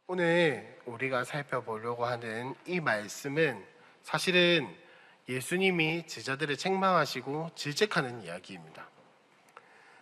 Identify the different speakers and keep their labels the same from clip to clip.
Speaker 1: 오늘 우리가 살펴보려고 하는 이 말씀은 사실은 예수님이 제자들을 책망하시고 질책하는 이야기입니다.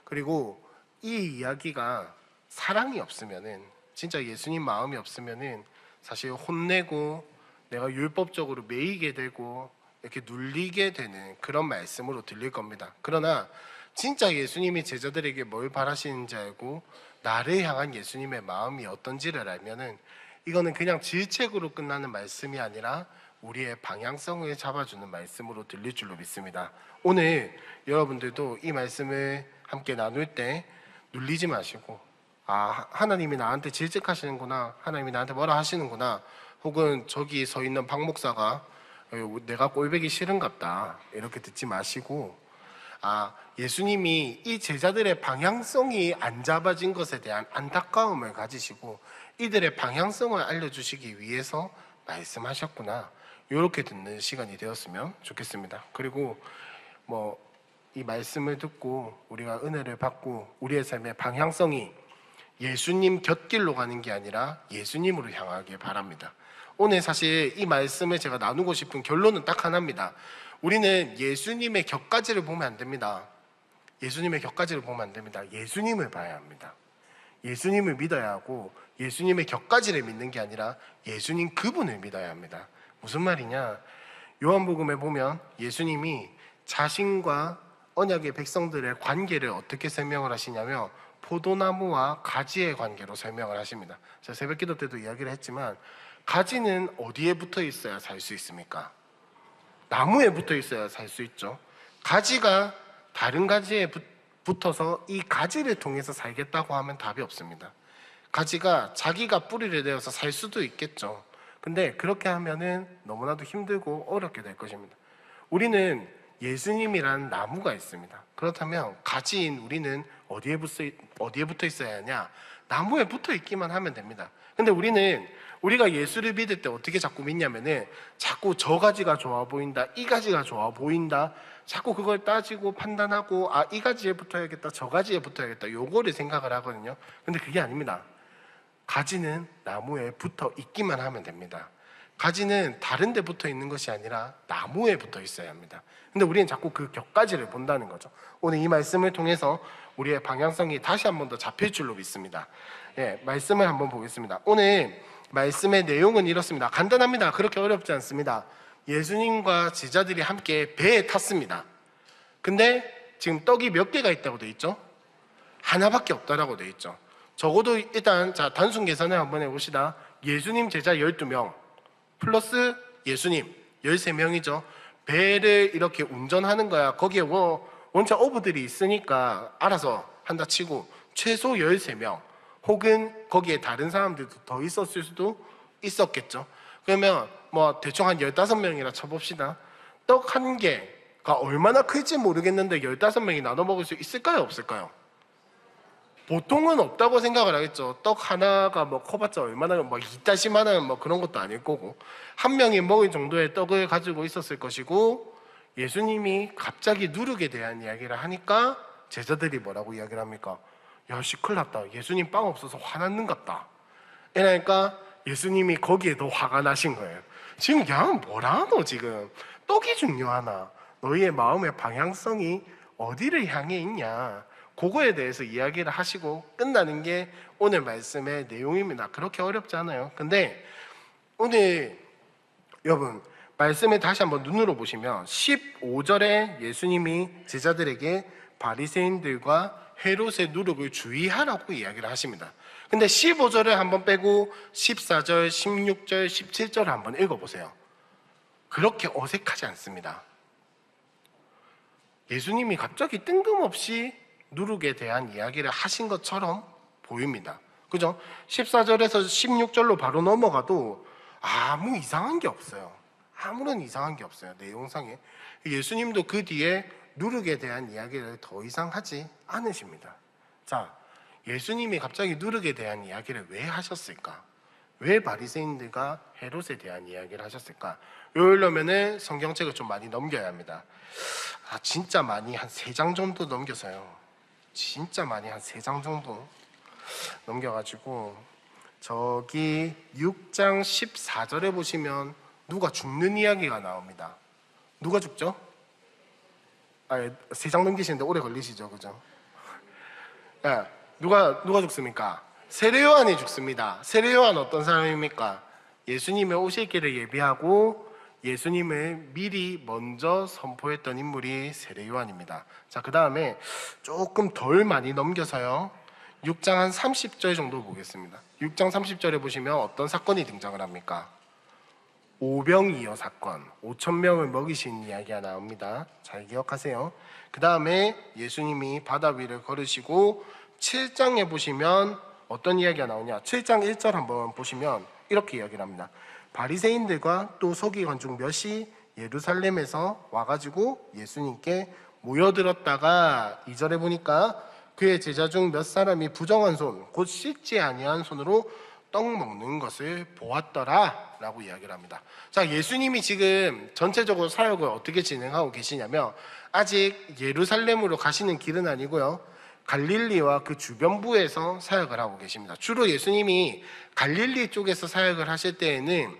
Speaker 1: 그리고 이 이야기가 사랑이 없으면은, 진짜 예수님 마음이 없으면은 사실 혼내고 내가 율법적으로 매이게 되고 이렇게 눌리게 되는 그런 말씀으로 들릴 겁니다. 그러나 진짜 예수님이 제자들에게 뭘 바라시는지 알고 나를 향한 예수님의 마음이 어떤지를 알면은 이거는 그냥 질책으로 끝나는 말씀이 아니라 우리의 방향성을 잡아주는 말씀으로 들릴 줄로 믿습니다. 오늘 여러분들도 이 말씀을 함께 나눌 때 눌리지 마시고, 하나님이 나한테 질책하시는구나, 하나님이 나한테 뭐라 하시는구나, 혹은 저기 서 있는 박 목사가 내가 꼴보기 싫은갑다 이렇게 듣지 마시고, 예수님이 이 제자들의 방향성이 안 잡아진 것에 대한 안타까움을 가지시고 이들의 방향성을 알려주시기 위해서 말씀하셨구나, 이렇게 듣는 시간이 되었으면 좋겠습니다. 그리고 이 말씀을 듣고 우리가 은혜를 받고 우리의 삶의 방향성이 예수님 곁길로 가는 게 아니라 예수님으로 향하길 바랍니다. 오늘 사실 이 말씀을 제가 나누고 싶은 결론은 딱 하나입니다. 우리는 예수님의 곁가지를 보면 안 됩니다. 예수님의 곁가지를 보면 안 됩니다. 예수님을 봐야 합니다. 예수님을 믿어야 하고 예수님의 곁가지를 믿는 게 아니라 예수님 그분을 믿어야 합니다. 무슨 말이냐? 요한복음에 보면 예수님이 자신과 언약의 백성들의 관계를 어떻게 설명을 하시냐면 포도나무와 가지의 관계로 설명을 하십니다. 제가 새벽기도 때도 이야기를 했지만 가지는 어디에 붙어 있어야 살 수 있습니까? 나무에 붙어 있어야 살 수 있죠. 가지가 다른 가지에 붙어서 이 가지를 통해서 살겠다고 하면 답이 없습니다. 가지가 자기가 뿌리를 내어서 살 수도 있겠죠. 근데 그렇게 하면은 너무나도 힘들고 어렵게 될 것입니다. 우리는 예수님이라는 나무가 있습니다. 그렇다면 가지인 우리는 어디에 붙어 있어야 하냐? 나무에 붙어 있기만 하면 됩니다. 근데 우리가 예수를 믿을 때 어떻게 자꾸 믿냐면은 자꾸 저 가지가 좋아 보인다, 이 가지가 좋아 보인다, 자꾸 그걸 따지고 판단하고 이 가지에 붙어야겠다, 저 가지에 붙어야겠다, 요거를 생각을 하거든요. 근데 그게 아닙니다. 가지는 나무에 붙어 있기만 하면 됩니다. 가지는 다른 데 붙어 있는 것이 아니라 나무에 붙어 있어야 합니다. 근데 우리는 자꾸 그 곁가지를 본다는 거죠. 오늘 이 말씀을 통해서 우리의 방향성이 다시 한 번 더 잡힐 줄로 믿습니다. 말씀을 한번 보겠습니다. 오늘 말씀의 내용은 이렇습니다. 간단합니다. 그렇게 어렵지 않습니다. 예수님과 제자들이 함께 배에 탔습니다. 근데 지금 떡이 몇 개가 있다고 돼 있죠? 하나밖에 없다라고 돼 있죠. 적어도 일단 단순 계산을 한번 해봅시다. 예수님 제자 12명 플러스 예수님 13명이죠. 배를 이렇게 운전하는 거야. 거기에 원체 어부들이 있으니까 알아서 한다 치고 최소 13명, 혹은 거기에 다른 사람들도 더 있었을 수도 있었겠죠. 그러면 대충 한 15명이라 쳐봅시다. 떡 한 개가 얼마나 클지 모르겠는데 15명이 나눠 먹을 수 있을까요? 없을까요? 보통은 없다고 생각을 하겠죠. 떡 하나가 커봤자 얼마나, 이따시만한 그런 것도 아닐 거고, 한 명이 먹을 정도의 떡을 가지고 있었을 것이고, 예수님이 갑자기 누룩에 대한 이야기를 하니까 제자들이 뭐라고 이야기를 합니까? 야, 큰일 났다. 예수님 빵 없어서 화났는갑다. 이러니까 예수님이 거기에 더 화가 나신 거예요. 지금 뭐라 너 지금 떡이 중요하나? 너희의 마음의 방향성이 어디를 향해 있냐? 그거에 대해서 이야기를 하시고 끝나는 게 오늘 말씀의 내용입니다. 그렇게 어렵지 않아요. 근데 오늘 여러분 말씀을 다시 한번 눈으로 보시면 15절에 예수님이 제자들에게 바리새인들과 헤롯의 누룩을 주의하라고 이야기를 하십니다. 근데 15절을 한번 빼고 14절, 16절, 17절을 한번 읽어보세요. 그렇게 어색하지 않습니다. 예수님이 갑자기 뜬금없이 누룩에 대한 이야기를 하신 것처럼 보입니다. 그죠? 14절에서 16절로 바로 넘어가도 아무 이상한 게 없어요. 아무런 이상한 게 없어요. 내용상에. 예수님도 그 뒤에 누룩에 대한 이야기를 더 이상 하지 않으십니다. 자, 예수님이 갑자기 누룩에 대한 이야기를 왜 하셨을까? 왜 바리새인들과 헤롯에 대한 이야기를 하셨을까? 이러려면은 성경책을 좀 많이 넘겨야 합니다. 진짜 많이 한 3장 정도 넘겨서요. 진짜 많이 한 3장 정도 넘겨가지고 저기 6장 14절에 보시면 누가 죽는 이야기가 나옵니다. 누가 죽죠? 세 장 넘기시는데 오래 걸리시죠, 그죠? 야, 누가 죽습니까? 세례 요한이 죽습니다. 세례 요한 어떤 사람입니까? 예수님의 오실 길을 예비하고 예수님을 미리 먼저 선포했던 인물이 세례 요한입니다. 자, 그 다음에 조금 덜 많이 넘겨서요, 6장 한 30절 정도 보겠습니다. 6장 30절에 보시면 어떤 사건이 등장을 합니까? 오병이어 사건, 5,000명을 먹이신 이야기가 나옵니다. 잘 기억하세요. 그 다음에 예수님이 바다 위를 걸으시고 7장에 보시면 어떤 이야기가 나오냐, 7장 1절 한번 보시면 이렇게 이야기를 합니다. 바리새인들과 또 서기관 중 몇이 예루살렘에서 와가지고 예수님께 모여들었다가 2절에 보니까 그의 제자 중 몇 사람이 부정한 손, 곧 씻지 아니한 손으로 떡 먹는 것을 보았더라 라고 이야기를 합니다. 자, 예수님이 지금 전체적으로 사역을 어떻게 진행하고 계시냐면, 아직 예루살렘으로 가시는 길은 아니고요, 갈릴리와 그 주변부에서 사역을 하고 계십니다. 주로 예수님이 갈릴리 쪽에서 사역을 하실 때에는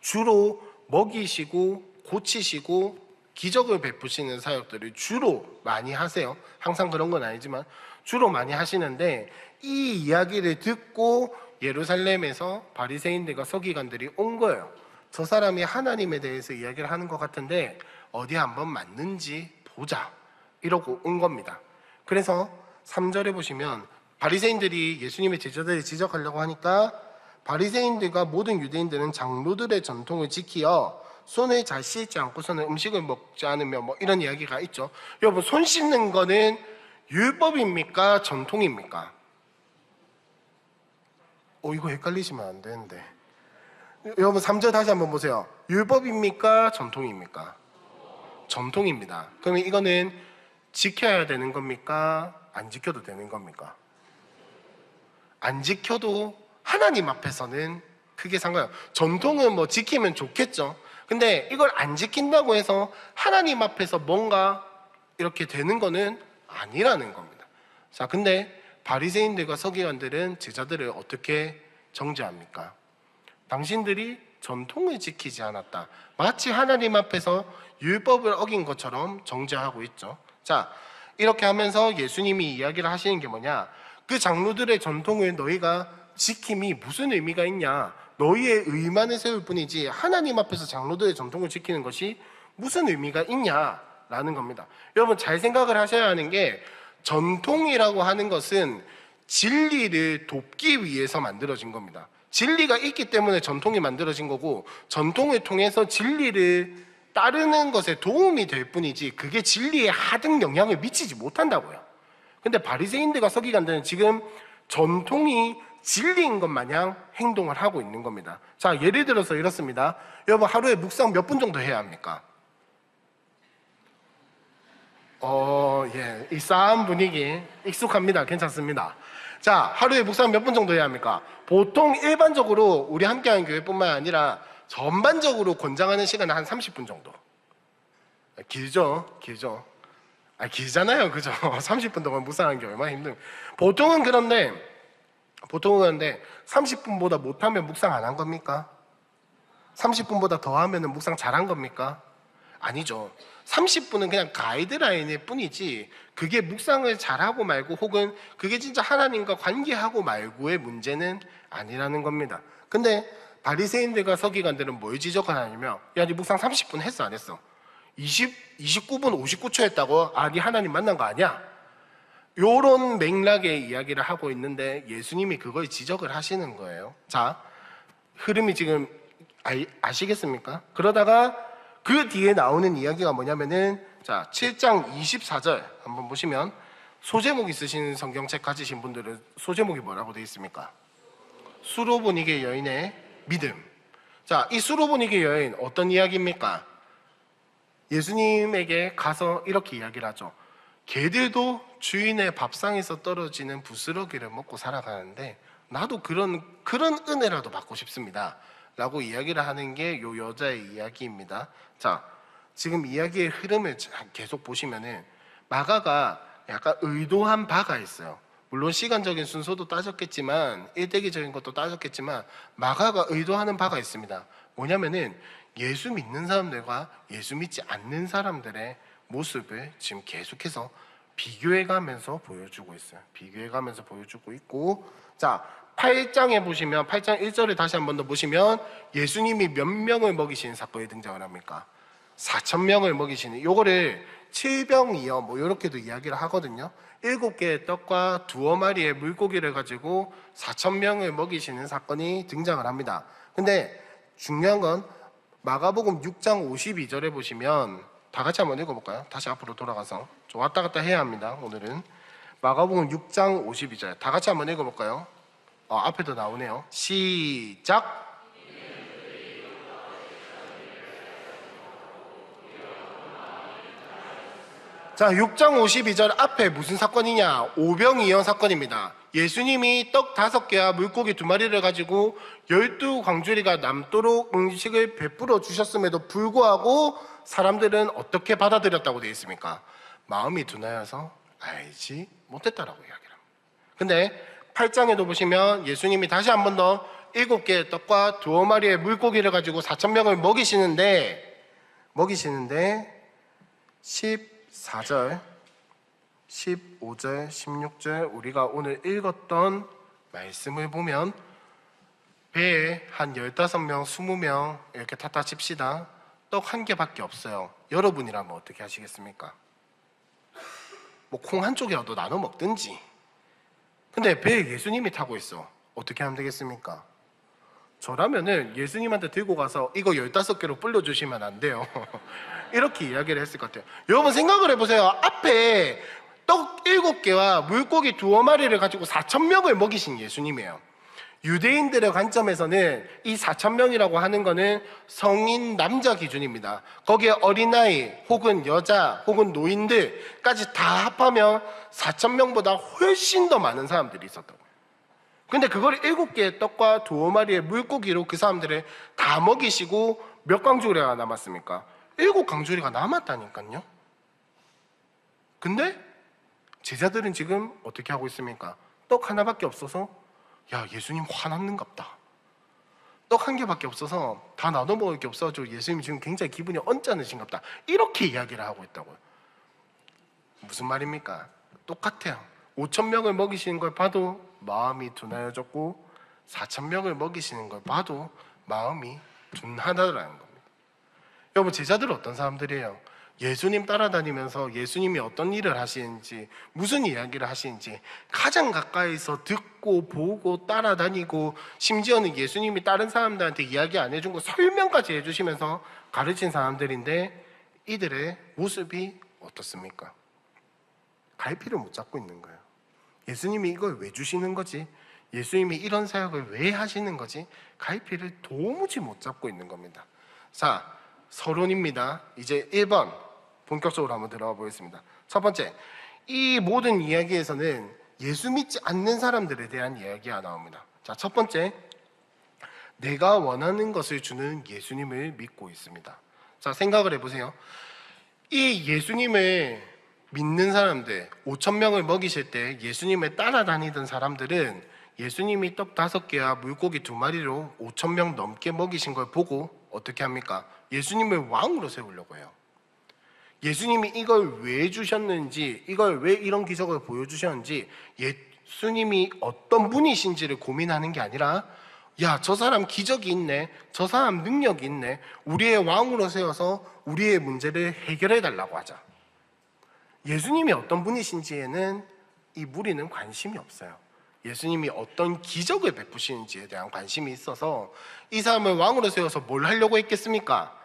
Speaker 1: 주로 먹이시고 고치시고 기적을 베푸시는 사역들을 주로 많이 하세요. 항상 그런 건 아니지만 주로 많이 하시는데, 이 이야기를 듣고 예루살렘에서 바리새인들과 서기관들이 온 거예요. 저 사람이 하나님에 대해서 이야기를 하는 것 같은데 어디 한번 맞는지 보자, 이러고 온 겁니다. 그래서 3절에 보시면 바리새인들이 예수님의 제자들을 지적하려고 하니까, 바리새인들과 모든 유대인들은 장로들의 전통을 지키어 손을 잘 씻지 않고서는 음식을 먹지 않으며, 뭐 이런 이야기가 있죠. 여러분, 손 씻는 거는 율법입니까? 전통입니까? 이거 헷갈리시면 안 되는데. 여러분 3절 다시 한번 보세요. 율법입니까? 전통입니까? 전통입니다. 그러면 이거는 지켜야 되는 겁니까? 안 지켜도 되는 겁니까? 안 지켜도 하나님 앞에서는 크게 상관없어요. 전통은 뭐 지키면 좋겠죠. 근데 이걸 안 지킨다고 해서 하나님 앞에서 뭔가 이렇게 되는 거는 아니라는 겁니다. 자, 근데 바리새인들과 서기관들은 제자들을 어떻게 정죄합니까? 당신들이 전통을 지키지 않았다, 마치 하나님 앞에서 율법을 어긴 것처럼 정죄하고 있죠. 자, 이렇게 하면서 예수님이 이야기를 하시는 게 뭐냐, 그 장로들의 전통을 너희가 지킴이 무슨 의미가 있냐, 너희의 의만을 세울 뿐이지 하나님 앞에서 장로들의 전통을 지키는 것이 무슨 의미가 있냐라는 겁니다. 여러분, 잘 생각을 하셔야 하는 게, 전통이라고 하는 것은 진리를 돕기 위해서 만들어진 겁니다. 진리가 있기 때문에 전통이 만들어진 거고, 전통을 통해서 진리를 따르는 것에 도움이 될 뿐이지 그게 진리에 하등 영향을 미치지 못한다고요. 근데 바리새인들과 서기관들은 지금 전통이 진리인 것 마냥 행동을 하고 있는 겁니다. 자, 예를 들어서 이렇습니다. 여러분, 하루에 묵상 몇 분 정도 해야 합니까? 이 싸한 분위기 익숙합니다. 괜찮습니다. 자, 하루에 묵상 몇 분 정도 해야 합니까? 보통 일반적으로 우리 함께하는 교회뿐만 아니라 전반적으로 권장하는 시간은 한 30분 정도. 길죠? 길잖아요, 그죠? 30분 동안 묵상하는 게 얼마나 보통은 그런데 30분보다 못하면 묵상 안 한 겁니까? 30분보다 더 하면 묵상 잘한 겁니까? 아니죠. 30분은 그냥 가이드라인일 뿐이지 그게 묵상을 잘하고 말고, 혹은 그게 진짜 하나님과 관계하고 말고의 문제는 아니라는 겁니다. 근데 바리새인들과 서기관들은 뭘 지적하냐면, 야, 네 묵상 30분 했어 안 했어? 29분 59초 했다고? 아, 네 하나님 만난 거 아니야? 요런 맥락의 이야기를 하고 있는데 예수님이 그걸 지적을 하시는 거예요. 자, 흐름이 지금 아시겠습니까? 그러다가 그 뒤에 나오는 이야기가 뭐냐면은, 자, 7장 24절 한번 보시면, 소제목 있으신 성경책 가지신 분들은 소제목이 뭐라고 되어 있습니까? 수로보니게 여인의 믿음. 자, 이 수로보니게 여인 어떤 이야기입니까? 예수님에게 가서 이렇게 이야기를 하죠. 개들도 주인의 밥상에서 떨어지는 부스러기를 먹고 살아가는데 나도 그런 은혜라도 받고 싶습니다 라고 이야기를 하는 게 요 여자의 이야기입니다. 자, 지금 이야기의 흐름을 계속 보시면은 마가가 약간 의도한 바가 있어요. 물론 시간적인 순서도 따졌겠지만 일대기적인 것도 따졌겠지만 마가가 의도하는 바가 있습니다. 뭐냐면은 예수 믿는 사람들과 예수 믿지 않는 사람들의 모습을 지금 계속해서 비교해가면서 보여주고 있어요. 비교해가면서 보여주고 있고, 자 8장에 보시면 8장 1절을 다시 한 번 더 보시면 예수님이 몇 명을 먹이시는 사건이 등장을 합니까? 4,000명을 먹이시는, 요거를 칠병이요 뭐 이렇게도 이야기를 하거든요. 7개의 떡과 2어마리의 물고기를 가지고 4,000명을 먹이시는 사건이 등장을 합니다. 근데 중요한 건 마가복음 6장 52절에 보시면, 다 같이 한번 읽어볼까요? 다시 앞으로 돌아가서 좀 왔다 갔다 해야 합니다. 오늘은 마가복음 6장 52절 다 같이 한번 읽어볼까요? 앞에도 나오네요. 시작. 자, 6장 52절 앞에 무슨 사건이냐? 오병이어 사건입니다. 예수님이 떡 5개와 물고기 2마리를 가지고 12광주리가 남도록 음식을 베풀어 주셨음에도 불구하고 사람들은 어떻게 받아들였다고 되어 있습니까? 마음이 둔하여서 알지 못했다라고 이야기를 합니다. 근데 8장에도 보시면 예수님이 다시 한 번 더 7개의 떡과 2어마리의 물고기를 가지고 4,000명을 먹이시는데 14절, 15절, 16절 우리가 오늘 읽었던 말씀을 보면 배에 한 15명, 20명 이렇게 탔다 칩시다. 떡 1개밖에 없어요. 여러분이라면 어떻게 하시겠습니까? 뭐 콩 한 쪽이라도 나눠 먹든지. 근데 배에 예수님이 타고 있어. 어떻게 하면 되겠습니까? 저라면은 예수님한테 들고 가서 이거 15개로 불려주시면 안 돼요. 이렇게 이야기를 했을 것 같아요. 여러분 생각을 해보세요. 앞에 떡 7개와 물고기 2어마리를 가지고 4,000명을 먹이신 예수님이에요. 유대인들의 관점에서는 이 4,000명이라고 하는 거는 성인 남자 기준입니다. 거기에 어린아이 혹은 여자 혹은 노인들까지 다 합하면 4,000명보다 훨씬 더 많은 사람들이 있었다고. 근데 그걸 7개의 떡과 2어마리의 물고기로 그 사람들을 다 먹이시고 몇 광주리가 남았습니까? 7광주리가 남았다니까요. 근데 제자들은 지금 어떻게 하고 있습니까? 떡 하나밖에 없어서 야 예수님 화났는갑다. 떡 1개밖에 없어서 다 나눠 먹을 게 없어서 예수님 지금 굉장히 기분이 언짢으신갑다. 이렇게 이야기를 하고 있다고요. 무슨 말입니까? 똑같아요. 5,000명을 먹이시는 걸 봐도 마음이 둔하여졌고 4,000명을 먹이시는 걸 봐도 마음이 둔하다라는 겁니다. 여러분 제자들은 어떤 사람들이에요? 예수님 따라다니면서 예수님이 어떤 일을 하시는지 무슨 이야기를 하시는지 가장 가까이서 듣고 보고 따라다니고 심지어는 예수님이 다른 사람들한테 이야기 안 해준 거 설명까지 해주시면서 가르친 사람들인데 이들의 모습이 어떻습니까? 갈피를 못 잡고 있는 거예요. 예수님이 이걸 왜 주시는 거지? 예수님이 이런 사역을 왜 하시는 거지? 갈피를 도무지 못 잡고 있는 겁니다. 자, 서론입니다. 이제 1번 본격적으로 한번 들어가 보겠습니다. 첫 번째, 이 모든 이야기에서는 예수 믿지 않는 사람들에 대한 이야기가 나옵니다. 자, 첫 번째, 내가 원하는 것을 주는 예수님을 믿고 있습니다. 자, 생각을 해보세요. 이 예수님을 믿는 사람들, 5,000명을 먹이실 때 예수님을 따라다니던 사람들은 예수님이 떡 5개와 물고기 2마리로 5,000명 넘게 먹이신 걸 보고 어떻게 합니까? 예수님을 왕으로 세우려고 해요. 예수님이 이걸 왜 주셨는지, 이걸 왜 이런 기적을 보여주셨는지, 예수님이 어떤 분이신지를 고민하는 게 아니라 야, 저 사람 기적이 있네, 저 사람 능력이 있네, 우리의 왕으로 세워서 우리의 문제를 해결해 달라고 하자. 예수님이 어떤 분이신지에는 이 무리는 관심이 없어요. 예수님이 어떤 기적을 베푸시는지에 대한 관심이 있어서 이 사람을 왕으로 세워서 뭘 하려고 했겠습니까?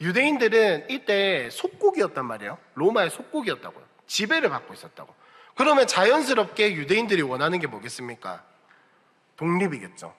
Speaker 1: 유대인들은 이때 속국이었단 말이에요. 로마의 속국이었다고요. 지배를 받고 있었다고. 그러면 자연스럽게 유대인들이 원하는 게 뭐겠습니까? 독립이겠죠.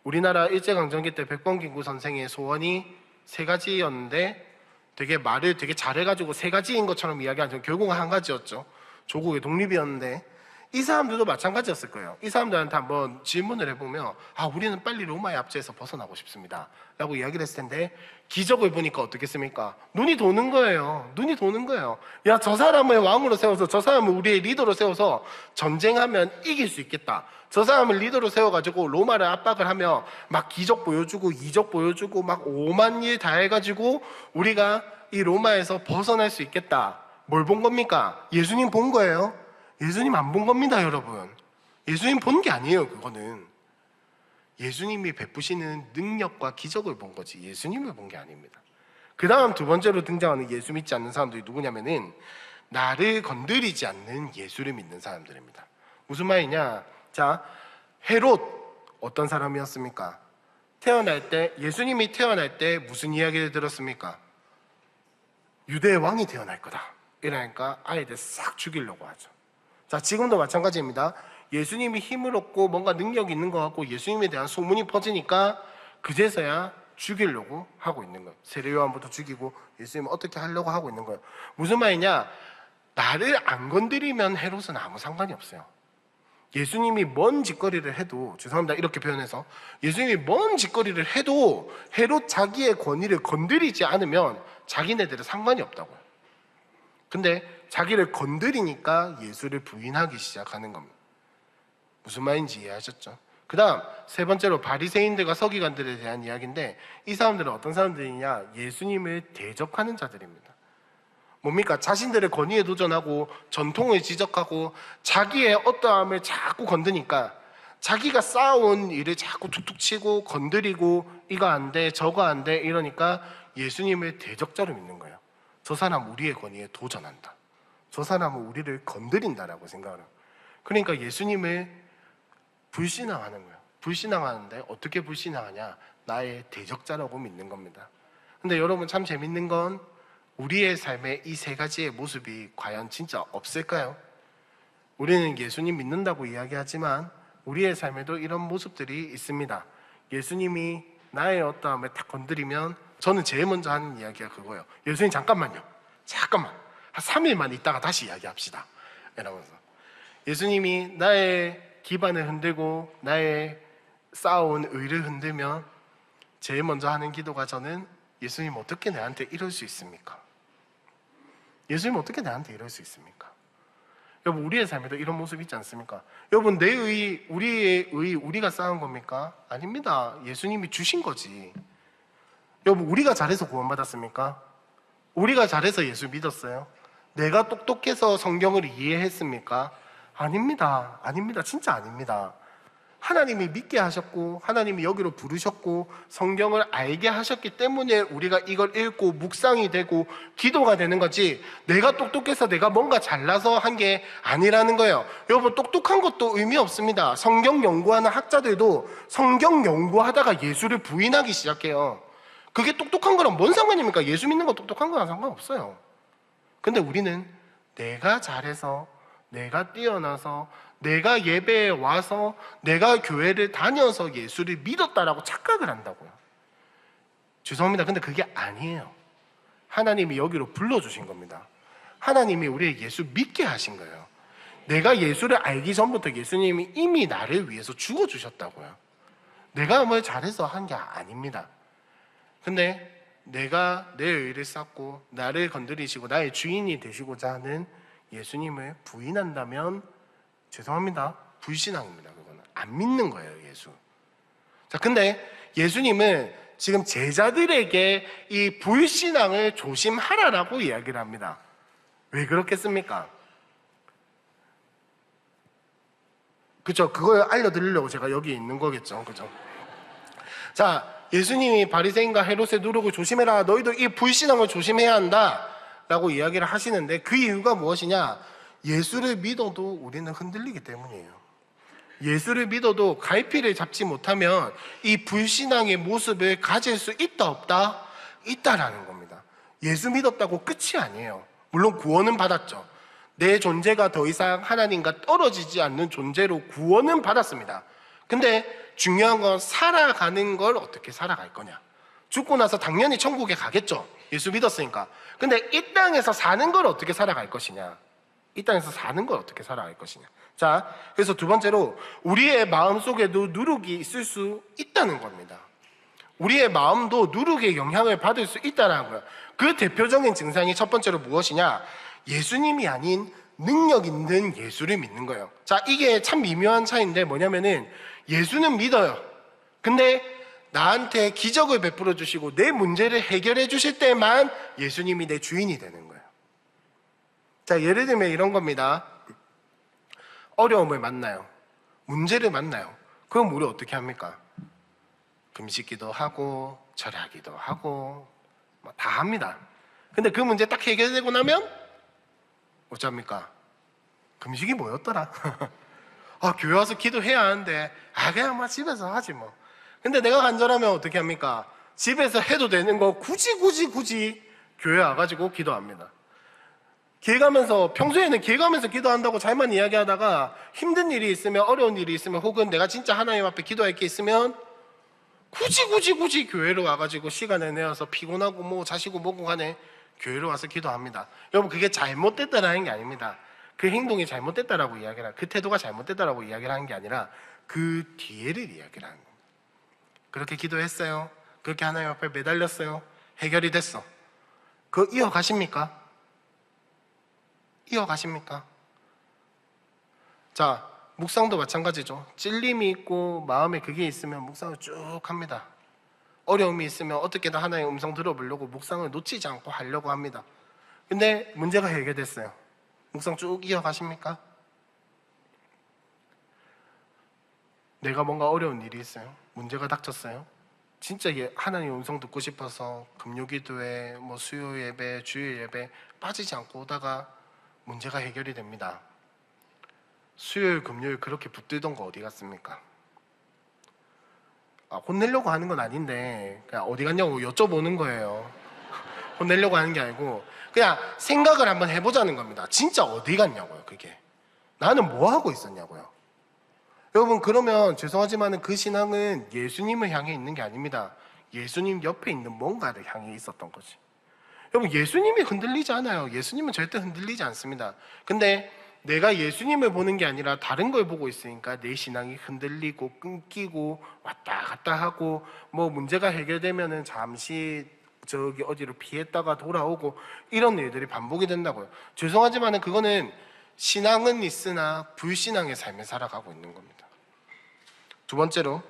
Speaker 1: 우리나라 일제강점기 때 백범기구 선생의 소원이 3가지였는데 되게 말을 되게 잘해가지고 3가지인 것처럼 이야기하지만 결국은 1가지였죠. 조국의 독립이었는데 이 사람들도 마찬가지였을 거예요. 이 사람들한테 한번 질문을 해보면 우리는 빨리 로마의 압제에서 벗어나고 싶습니다 라고 이야기를 했을 텐데, 기적을 보니까 어떻겠습니까? 눈이 도는 거예요. 눈이 도는 거예요. 야, 저 사람을 왕으로 세워서, 저 사람을 우리의 리더로 세워서 전쟁하면 이길 수 있겠다. 저 사람을 리더로 세워가지고 로마를 압박을 하며 막 기적 보여주고 이적 보여주고 막 오만 일 다 해가지고 우리가 이 로마에서 벗어날 수 있겠다. 뭘 본 겁니까? 예수님 본 거예요. 예수님 안 본 겁니다, 여러분. 예수님 본 게 아니에요, 그거는. 예수님이 베푸시는 능력과 기적을 본 거지 예수님을 본 게 아닙니다. 그 다음 두 번째로 등장하는 예수 믿지 않는 사람들이 누구냐면은 나를 건드리지 않는 예수를 믿는 사람들입니다. 무슨 말이냐? 자, 헤롯 어떤 사람이었습니까? 예수님이 태어날 때 무슨 이야기를 들었습니까? 유대의 왕이 태어날 거다. 이러니까 아이들 싹 죽이려고 하죠. 자, 지금도 마찬가지입니다. 예수님이 힘을 얻고 뭔가 능력이 있는 것 같고 예수님에 대한 소문이 퍼지니까 그제서야 죽이려고 하고 있는 거예요. 세례 요한부터 죽이고 예수님을 어떻게 하려고 하고 있는 거예요. 무슨 말이냐? 나를 안 건드리면 헤롯은 아무 상관이 없어요. 예수님이 뭔 짓거리를 해도, 죄송합니다 이렇게 표현해서, 예수님이 뭔 짓거리를 해도 헤롯 자기의 권위를 건드리지 않으면 자기네들은 상관이 없다고요. 근데 자기를 건드리니까 예수를 부인하기 시작하는 겁니다. 무슨 말인지 이해하셨죠? 그 다음 세 번째로 바리새인들과 서기관들에 대한 이야기인데, 이 사람들은 어떤 사람들이냐? 예수님을 대적하는 자들입니다. 뭡니까? 자신들의 권위에 도전하고 전통을 지적하고 자기의 어떠함을 자꾸 건드니까 자기가 쌓아온 일을 자꾸 툭툭 치고 건드리고 이거 안 돼, 저거 안 돼 이러니까 예수님을 대적자로 믿는 거예요. 저 사람 우리의 권위에 도전한다. 저 사람은 우리를 건드린다라고 생각을 해요. 그러니까 예수님을 불신앙하는 거예요. 불신앙하는데 어떻게 불신앙하냐? 나의 대적자라고 믿는 겁니다. 근데 여러분 참 재밌는 건 우리의 삶에 이 세 가지의 모습이 과연 진짜 없을까요? 우리는 예수님 믿는다고 이야기하지만 우리의 삶에도 이런 모습들이 있습니다. 예수님이 나의 어떠함을 딱 건드리면 저는 제일 먼저 하는 이야기가 그거예요. 예수님 잠깐만요. 잠깐만. 한 3일만 있다가 다시 이야기합시다. 이러면서 예수님이 나의 기반을 흔들고 나의 쌓아온 의를 흔들면 제일 먼저 하는 기도가, 저는 예수님 어떻게 나한테 이럴 수 있습니까? 예수님 어떻게 나한테 이럴 수 있습니까? 여러분 우리의 삶에도 이런 모습이 있지 않습니까? 여러분 내 의, 우리의 의 우리가 쌓은 겁니까? 아닙니다. 예수님이 주신 거지. 여러분 우리가 잘해서 구원받았습니까? 우리가 잘해서 예수 믿었어요? 내가 똑똑해서 성경을 이해했습니까? 아닙니다. 아닙니다. 진짜 아닙니다. 하나님이 믿게 하셨고 하나님이 여기로 부르셨고 성경을 알게 하셨기 때문에 우리가 이걸 읽고 묵상이 되고 기도가 되는 거지, 내가 똑똑해서 내가 뭔가 잘나서 한 게 아니라는 거예요. 여러분 똑똑한 것도 의미 없습니다. 성경 연구하는 학자들도 성경 연구하다가 예수를 부인하기 시작해요. 그게 똑똑한 거랑 뭔 상관입니까? 예수 믿는 거 똑똑한 거랑 상관없어요. 근데 우리는 내가 잘해서, 내가 뛰어나서, 내가 예배에 와서, 내가 교회를 다녀서 예수를 믿었다라고 착각을 한다고요. 죄송합니다. 근데 그게 아니에요. 하나님이 여기로 불러주신 겁니다. 하나님이 우리의 예수 믿게 하신 거예요. 내가 예수를 알기 전부터 예수님이 이미 나를 위해서 죽어주셨다고요. 내가 뭘 잘해서 한 게 아닙니다. 근데 내가 내 의를 쌓고 나를 건드리시고 나의 주인이 되시고자 하는 예수님을 부인한다면 죄송합니다. 불신앙입니다. 그거는 안 믿는 거예요, 예수. 자, 근데 예수님은 지금 제자들에게 이 불신앙을 조심하라라고 이야기를 합니다. 왜 그렇겠습니까? 그죠? 그걸 알려드리려고 제가 여기 있는 거겠죠. 그죠? 자, 예수님이 바리새인과 헤롯의 누룩을 조심해라. 너희도 이 불신앙을 조심해야 한다. 라고 이야기를 하시는데 그 이유가 무엇이냐? 예수를 믿어도 우리는 흔들리기 때문이에요. 예수를 믿어도 갈피를 잡지 못하면 이 불신앙의 모습을 가질 수 있다 없다? 있다라는 겁니다. 예수 믿었다고 끝이 아니에요. 물론 구원은 받았죠. 내 존재가 더 이상 하나님과 떨어지지 않는 존재로 구원은 받았습니다. 근데 중요한 건 살아가는 걸 어떻게 살아갈 거냐. 죽고 나서 당연히 천국에 가겠죠. 예수 믿었으니까. 근데 이 땅에서 사는 걸 어떻게 살아갈 것이냐. 이 땅에서 사는 걸 어떻게 살아갈 것이냐. 자, 그래서 두 번째로 우리의 마음속에도 누룩이 있을 수 있다는 겁니다. 우리의 마음도 누룩의 영향을 받을 수 있다는 거예요. 그 대표적인 증상이 첫 번째로 무엇이냐? 예수님이 아닌 능력 있는 예수를 믿는 거예요. 자, 이게 참 미묘한 차이인데 뭐냐면은 예수는 믿어요. 근데 나한테 기적을 베풀어 주시고 내 문제를 해결해 주실 때만 예수님이 내 주인이 되는 거예요. 자, 예를 들면 이런 겁니다. 어려움을 만나요. 문제를 만나요. 그럼 우리 어떻게 합니까? 금식기도 하고 절하기도 하고 뭐 다 합니다. 근데 그 문제 딱 해결되고 나면 어쩝니까? 금식이 뭐였더라? 아, 교회 와서 기도해야 하는데 그냥 막 집에서 하지 뭐. 근데 내가 간절하면 어떻게 합니까? 집에서 해도 되는 거 굳이 교회 와가지고 기도합니다. 길 가면서, 평소에는 길 가면서 기도한다고 잘만 이야기하다가 힘든 일이 있으면, 어려운 일이 있으면, 혹은 내가 진짜 하나님 앞에 기도할 게 있으면 굳이 교회로 와가지고 시간을 내어서 피곤하고 뭐 자시고 뭐고 간에 교회로 와서 기도합니다. 여러분, 그게 잘못됐다라는 게 아닙니다. 그 행동이 잘못됐다라고 이야기를, 그 태도가 잘못됐다라고 이야기를 하는 게 아니라 그 뒤에를 이야기를 하는 겁니다. 그렇게 기도했어요. 그렇게 하나님 앞에 매달렸어요. 해결이 됐어. 그거 이어가십니까? 이어가십니까? 자, 묵상도 마찬가지죠. 찔림이 있고 마음에 그게 있으면 묵상을 쭉 합니다. 어려움이 있으면 어떻게든 하나의 음성 들어보려고 묵상을 놓치지 않고 하려고 합니다. 근데 문제가 해결됐어요. 묵상 쭉 이어가십니까? 내가 뭔가 어려운 일이 있어요. 문제가 닥쳤어요. 진짜 하나님 음성 듣고 싶어서 금요기도회, 뭐 수요 예배, 주일 예배 빠지지 않고 오다가 문제가 해결이 됩니다. 수요일, 금요일 그렇게 붙들던 거 어디 갔습니까? 혼내려고 하는 건 아닌데 그냥 어디 갔냐고 여쭤보는 거예요. 혼내려고 하는 게 아니고 그냥 생각을 한번 해보자는 겁니다. 진짜 어디 갔냐고요. 그게 나는 뭐 하고 있었냐고요. 여러분, 그러면 죄송하지만 그 신앙은 예수님을 향해 있는 게 아닙니다. 예수님 옆에 있는 뭔가를 향해 있었던 거지. 여러분, 예수님이 흔들리지 않아요. 예수님은 절대 흔들리지 않습니다. 근데 내가 예수님을 보는 게 아니라 다른 걸 보고 있으니까 내 신앙이 흔들리고 끊기고 왔다 갔다 하고 뭐 문제가 해결되면은 잠시 저기 어디로 피했다가 돌아오고 이런 일들이 반복이 된다고요. 죄송하지만 그거는 신앙은 있으나 불신앙의 삶을 살아가고 있는 겁니다. 두 번째로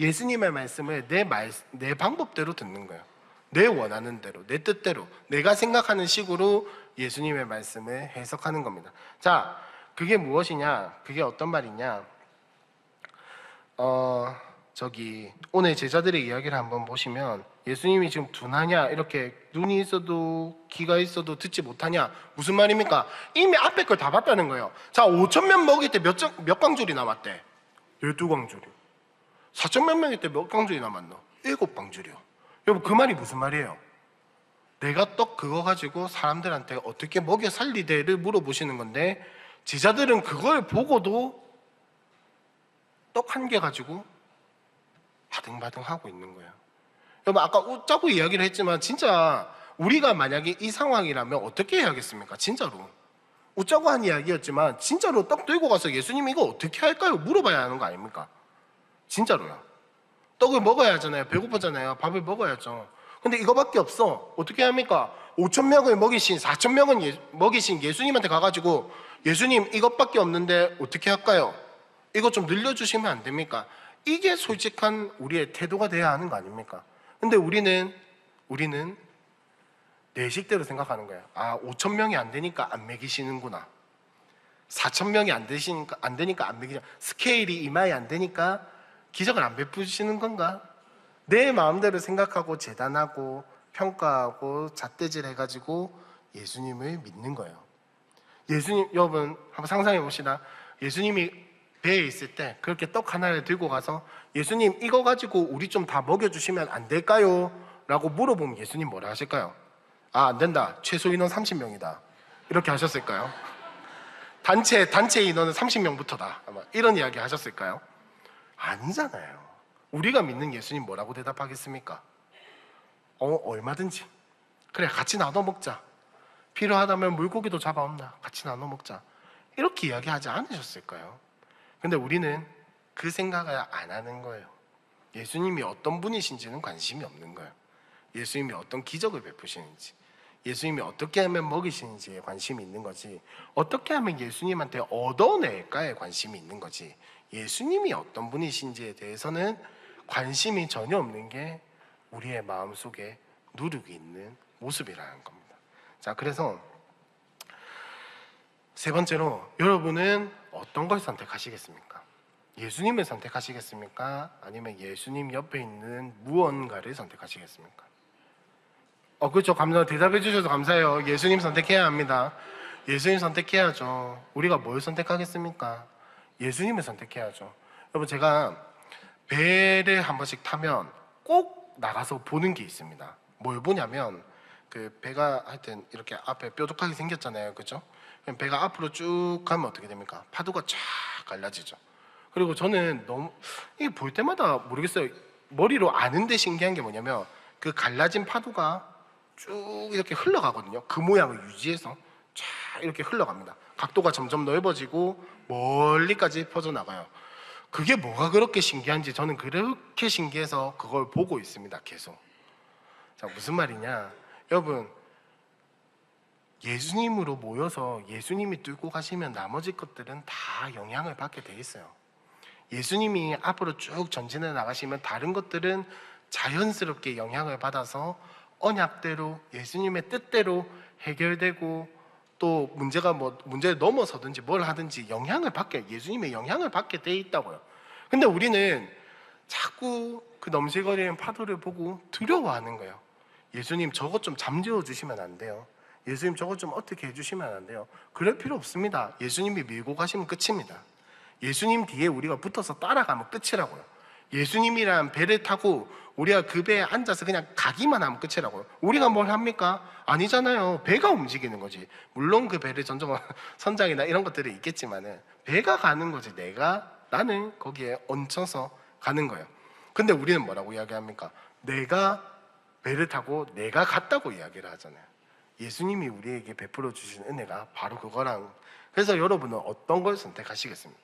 Speaker 1: 예수님의 말씀을 내 방법대로 듣는 거예요. 내 원하는 대로, 내 뜻대로, 내가 생각하는 식으로 예수님의 말씀을 해석하는 겁니다. 자, 그게 무엇이냐? 그게 어떤 말이냐? 오늘 제자들의 이야기를 한번 보시면 예수님이 지금 둔하냐, 이렇게 눈이 있어도 귀가 있어도 듣지 못하냐, 무슨 말입니까? 이미 앞에 걸 다 봤다는 거예요. 자, 5,000명 먹일 때 몇 광줄이 남았대? 12광줄이. 4,000몇 명일 때 몇 광줄이 남았노? 7광줄이요. 여러분, 그 말이 무슨 말이에요? 내가 떡 그거 가지고 사람들한테 어떻게 먹여 살리대를 물어보시는 건데, 제자들은 그걸 보고도 떡 한 개 가지고 바등바등 하고 있는 거예요. 여러분, 아까 웃자고 이야기를 했지만 진짜 우리가 만약에 이 상황이라면 어떻게 해야겠습니까? 진짜로 웃자고 한 이야기였지만 진짜로 떡 들고 가서 예수님 이거 어떻게 할까요? 물어봐야 하는 거 아닙니까? 진짜로요. 떡을 먹어야 하잖아요. 배고프잖아요. 밥을 먹어야죠. 근데 이거밖에 없어. 어떻게 합니까? 5,000명을 먹이신, 4,000명은 먹이신 예수님한테 가가지고 예수님 이것밖에 없는데 어떻게 할까요? 이거 좀 늘려주시면 안 됩니까? 이게 솔직한 우리의 태도가 돼야 하는 거 아닙니까? 근데 우리는 내 식대로 생각하는 거예요. 5,000명이 안 되니까 안 먹이시는구나. 4,000명이 안 되니까 안 먹이냐. 스케일이 이마에 안 되니까 기적을 안 베푸시는 건가? 내 마음대로 생각하고 재단하고 평가하고 잣대질 해가지고 예수님을 믿는 거예요. 예수님, 여러분 한번 상상해 봅시다. 예수님이 배에 있을 때 그렇게 떡 하나를 들고 가서 예수님 이거 가지고 우리 좀 다 먹여주시면 안 될까요? 라고 물어보면 예수님 뭐라 하실까요? 안 된다. 최소 인원 30명이다. 이렇게 하셨을까요? 단체 인원은 30명부터다. 아마 이런 이야기 하셨을까요? 아니잖아요. 우리가 믿는 예수님 뭐라고 대답하겠습니까? 얼마든지. 그래, 같이 나눠 먹자. 필요하다면 물고기도 잡아온다. 같이 나눠 먹자. 이렇게 이야기하지 않으셨을까요? 근데 우리는 그 생각을 안 하는 거예요. 예수님이 어떤 분이신지는 관심이 없는 거예요. 예수님이 어떤 기적을 베푸시는지, 예수님이 어떻게 하면 먹이시는지에 관심이 있는 거지, 어떻게 하면 예수님한테 얻어낼까에 관심이 있는 거지, 예수님이 어떤 분이신지에 대해서는 관심이 전혀 없는 게 우리의 마음속에 누룩이 있는 모습이라는 겁니다. 자, 그래서 세 번째로, 여러분은 어떤 걸 선택하시겠습니까? 예수님을 선택하시겠습니까? 아니면 예수님 옆에 있는 무언가를 선택하시겠습니까? 그렇죠. 대답해 주셔서 감사해요. 예수님 선택해야 합니다. 예수님 선택해야죠. 우리가 뭘 선택하겠습니까? 예수님을 선택해야죠. 여러분, 제가 배를 한 번씩 타면 꼭 나가서 보는 게 있습니다. 뭘 보냐면, 그 배가 하여튼 이렇게 앞에 뾰족하게 생겼잖아요. 그죠? 그럼 배가 앞으로 쭉 가면 어떻게 됩니까? 파도가 쫙 갈라지죠. 그리고 저는 너무, 이게 볼 때마다 모르겠어요. 머리로 아는데 신기한 게 뭐냐면, 그 갈라진 파도가 쭉 이렇게 흘러가거든요. 그 모양을 유지해서 쫙 이렇게 흘러갑니다. 각도가 점점 넓어지고 멀리까지 퍼져나가요. 그게 뭐가 그렇게 신기한지 저는 그렇게 신기해서 그걸 보고 있습니다. 계속. 자, 무슨 말이냐, 여러분, 예수님으로 모여서 예수님이 뚫고 가시면 나머지 것들은 다 영향을 받게 돼 있어요. 예수님이 앞으로 쭉 전진해 나가시면 다른 것들은 자연스럽게 영향을 받아서 언약대로, 예수님의 뜻대로 해결되고, 또 문제를 넘어서든지 뭘 하든지 예수님의 영향을 받게 돼 있다고요. 근데 우리는 자꾸 그 넘실거리는 파도를 보고 두려워하는 거예요. 예수님, 저것 좀 잠재워 주시면 안 돼요? 예수님, 저것 좀 어떻게 해주시면 안 돼요? 그럴 필요 없습니다. 예수님이 밀고 가시면 끝입니다. 예수님 뒤에 우리가 붙어서 따라가면 끝이라고요. 예수님이란 배를 타고 우리가 그 배에 앉아서 그냥 가기만 하면 끝이라고요. 우리가 뭘 합니까? 아니잖아요. 배가 움직이는 거지. 물론 그 배를 전정한 선장이나 이런 것들이 있겠지만은 배가 가는 거지. 나는 거기에 얹혀서 가는 거예요. 근데 우리는 뭐라고 이야기합니까? 내가 배를 타고 내가 갔다고 이야기를 하잖아요. 예수님이 우리에게 베풀어 주신 은혜가 바로 그거랑. 그래서 여러분은 어떤 걸 선택하시겠습니까?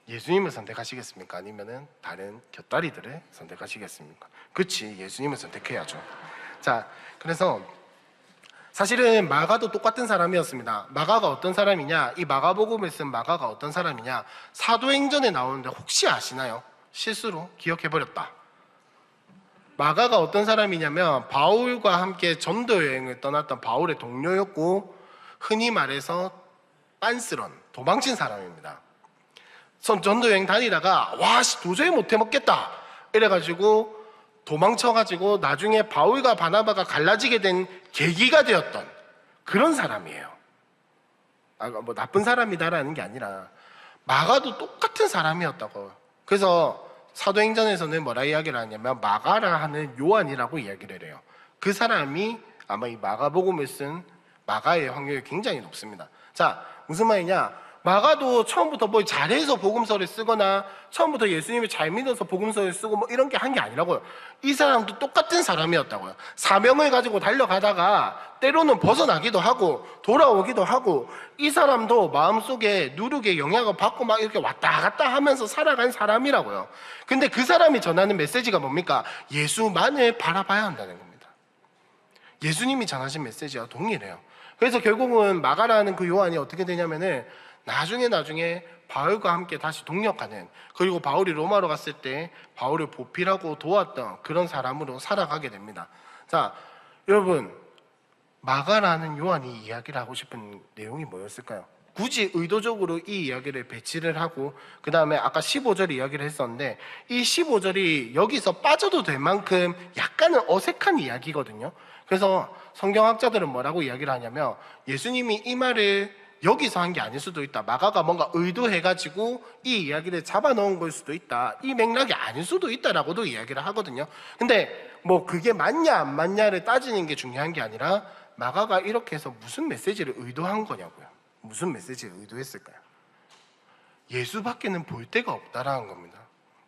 Speaker 1: 예수님을 선택하시겠습니까? 아니면은 다른 곁다리들을 선택하시겠습니까? 그치, 예수님을 선택해야죠. 자, 그래서 사실은 마가도 똑같은 사람이었습니다. 마가가 어떤 사람이냐? 이 마가복음을 쓴 마가가 어떤 사람이냐? 사도행전에 나오는데 혹시 아시나요? 실수로 기억해버렸다. 마가가 어떤 사람이냐면 바울과 함께 전도 여행을 떠났던 바울의 동료였고, 흔히 말해서 빤스런, 도망친 사람입니다. 전도 여행 다니다가 도저히 못해 먹겠다 이래가지고 도망쳐가지고 나중에 바울과 바나바가 갈라지게 된 계기가 되었던 그런 사람이에요. 뭐 나쁜 사람이다라는 게 아니라 마가도 똑같은 사람이었다고. 그래서 사도행전에서는 뭐라 이야기를 하냐면 마가라 하는 요한이라고 이야기를 해요. 그 사람이 아마 이 마가복음을 쓴 마가의 확률이 굉장히 높습니다. 자, 무슨 말이냐? 마가도 처음부터 뭘 잘해서 복음서를 쓰거나 처음부터 예수님을 잘 믿어서 복음서를 쓰고 뭐 이런 게 한 게 아니라고요. 이 사람도 똑같은 사람이었다고요. 사명을 가지고 달려가다가 때로는 벗어나기도 하고 돌아오기도 하고, 이 사람도 마음속에 누룩의 영향을 받고 막 이렇게 왔다 갔다 하면서 살아간 사람이라고요. 근데 그 사람이 전하는 메시지가 뭡니까? 예수만을 바라봐야 한다는 겁니다. 예수님이 전하신 메시지와 동일해요. 그래서 결국은 마가라는 그 요한이 어떻게 되냐면은 나중에 바울과 함께 다시 동역하는, 그리고 바울이 로마로 갔을 때 바울을 보필하고 도왔던 그런 사람으로 살아가게 됩니다. 자, 여러분, 마가라는 요한이 이야기를 하고 싶은 내용이 뭐였을까요? 굳이 의도적으로 이 이야기를 배치를 하고 그 다음에 아까 15절 이야기를 했었는데, 이 15절이 여기서 빠져도 될 만큼 약간은 어색한 이야기거든요. 그래서 성경학자들은 뭐라고 이야기를 하냐면, 예수님이 이 말을 여기서 한 게 아닐 수도 있다. 마가가 뭔가 의도해가지고 이 이야기를 잡아놓은 걸 수도 있다. 이 맥락이 아닐 수도 있다라고도 이야기를 하거든요. 근데 뭐 그게 맞냐 안 맞냐를 따지는 게 중요한 게 아니라, 마가가 이렇게 해서 무슨 메시지를 의도한 거냐고요. 무슨 메시지를 의도했을까요? 예수밖에는 볼 데가 없다라는 겁니다.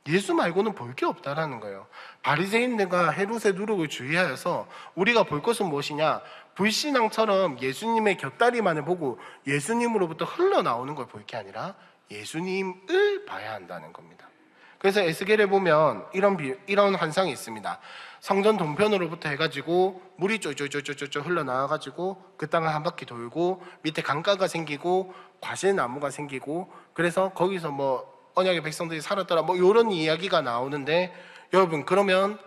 Speaker 1: 예수 말고는 볼 게 없다라는 거예요. 바리새인들과 헤롯의 누룩을 주의하여서 우리가 볼 것은 무엇이냐? 불신앙처럼 예수님의 곁다리만을 보고 예수님으로부터 흘러나오는 걸 볼 게 아니라 예수님을 봐야 한다는 겁니다. 그래서 에스겔에 보면 이런 환상이 있습니다. 성전 동편으로부터 해가지고 물이 쫄쫄쫄쫄쫄 흘러나와가지고 그 땅을 한 바퀴 돌고 밑에 강가가 생기고 과실나무가 생기고, 그래서 거기서 뭐 언약의 백성들이 살았더라 뭐 이런 이야기가 나오는데, 여러분 그러면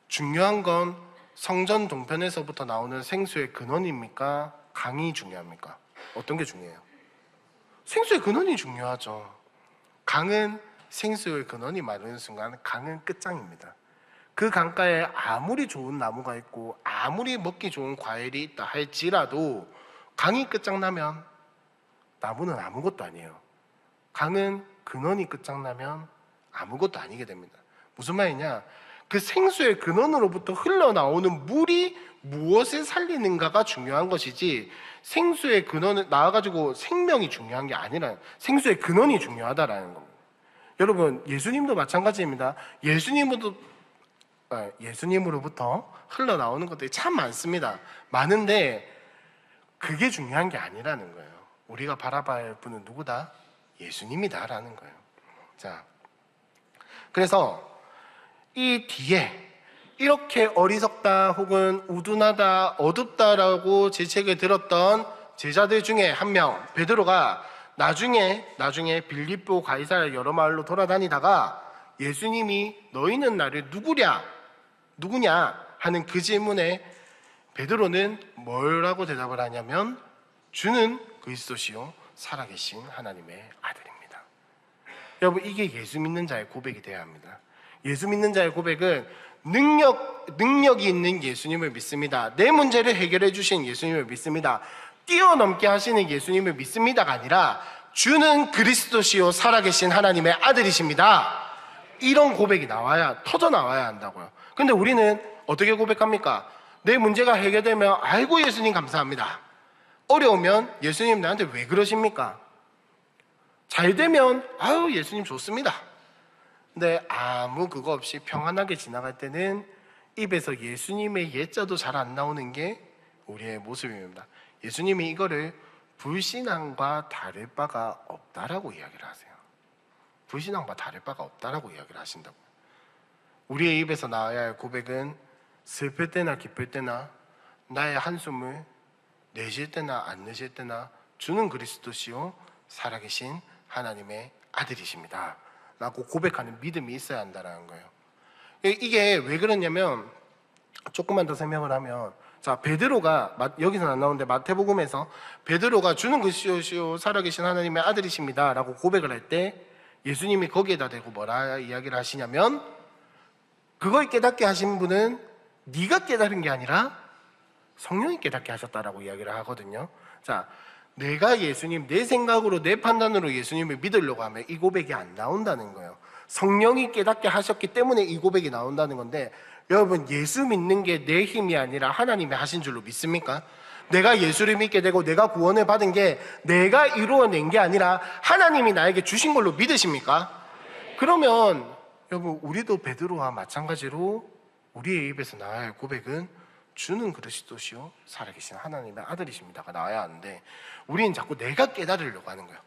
Speaker 1: 중요한 건 성전 동편에서부터 나오는 생수의 근원입니까? 강이 중요합니까? 어떤 게 중요해요? 생수의 근원이 중요하죠. 강은 생수의 근원이 마르는 순간 강은 끝장입니다. 그 강가에 아무리 좋은 나무가 있고 아무리 먹기 좋은 과일이 있다 할지라도 강이 끝장나면 나무는 아무것도 아니에요. 강은 근원이 끝장나면 아무것도 아니게 됩니다. 무슨 말이냐? 그 생수의 근원으로부터 흘러나오는 물이 무엇을 살리는가가 중요한 것이지, 생수의 근원을 나와가지고 생명이 중요한 게 아니라 생수의 근원이 중요하다라는 겁니다. 여러분 예수님도 마찬가지입니다. 예수님으로부터 흘러나오는 것들이 참 많습니다. 많은데 그게 중요한 게 아니라는 거예요. 우리가 바라봐야 할 분은 누구다? 예수님이다라는 거예요. 자, 그래서 이 뒤에 이렇게 어리석다 혹은 우둔하다 어둡다라고 질책을 들었던 제자들 중에 한 명 베드로가 나중에 빌립보 가이사랴 여러 마을로 돌아다니다가 예수님이 너희는 나를 누구냐 하는 그 질문에 베드로는 뭐라고 대답을 하냐면 주는 그리스도시요 살아계신 하나님의 아들입니다. 여러분 이게 예수 믿는 자의 고백이 되어야 합니다. 예수 믿는 자의 고백은 능력이 있는 예수님을 믿습니다. 내 문제를 해결해 주신 예수님을 믿습니다. 뛰어넘게 하시는 예수님을 믿습니다가 아니라 주는 그리스도시요 살아계신 하나님의 아들이십니다. 이런 고백이 터져 나와야 한다고요. 근데 우리는 어떻게 고백합니까? 내 문제가 해결되면 아이고 예수님 감사합니다. 어려우면 예수님 나한테 왜 그러십니까? 잘 되면 아유 예수님 좋습니다. 근데 아무 그거 없이 평안하게 지나갈 때는 입에서 예수님의 예자도 잘 안 나오는 게 우리의 모습입니다. 예수님이 이거를 불신앙과 다를 바가 없다라고 이야기를 하세요. 불신앙과 다를 바가 없다라고 이야기를 하신다고요. 우리의 입에서 나와야 할 고백은 슬플 때나 기쁠 때나 나의 한숨을 내쉴 때나 안 내쉴 때나 주는 그리스도시요 살아계신 하나님의 아들이십니다 라고 고백하는 믿음이 있어야 한다는 거예요. 이게 왜 그러냐면 조금만 더 설명을 하면, 자 베드로가 여기서는 안 나오는데 마태복음에서 베드로가 주는 그리스도시요 살아계신 하나님의 아들이십니다 라고 고백을 할 때 예수님이 거기에다 대고 뭐라 이야기를 하시냐면, 그걸 깨닫게 하신 분은 네가 깨달은 게 아니라 성령이 깨닫게 하셨다라고 이야기를 하거든요. 자, 내가 예수님, 내 생각으로 내 판단으로 예수님을 믿으려고 하면 이 고백이 안 나온다는 거예요. 성령이 깨닫게 하셨기 때문에 이 고백이 나온다는 건데, 여러분 예수 믿는 게 내 힘이 아니라 하나님이 하신 줄로 믿습니까? 내가 예수를 믿게 되고 내가 구원을 받은 게 내가 이루어낸 게 아니라 하나님이 나에게 주신 걸로 믿으십니까? 그러면 여러분 우리도 베드로와 마찬가지로 우리의 입에서 나와야 할 고백은 주는 그리스도시요 살아계신 하나님의 아들이십니다가 나와야 하는데, 우리는 자꾸 내가 깨달으려고 하는 거예요.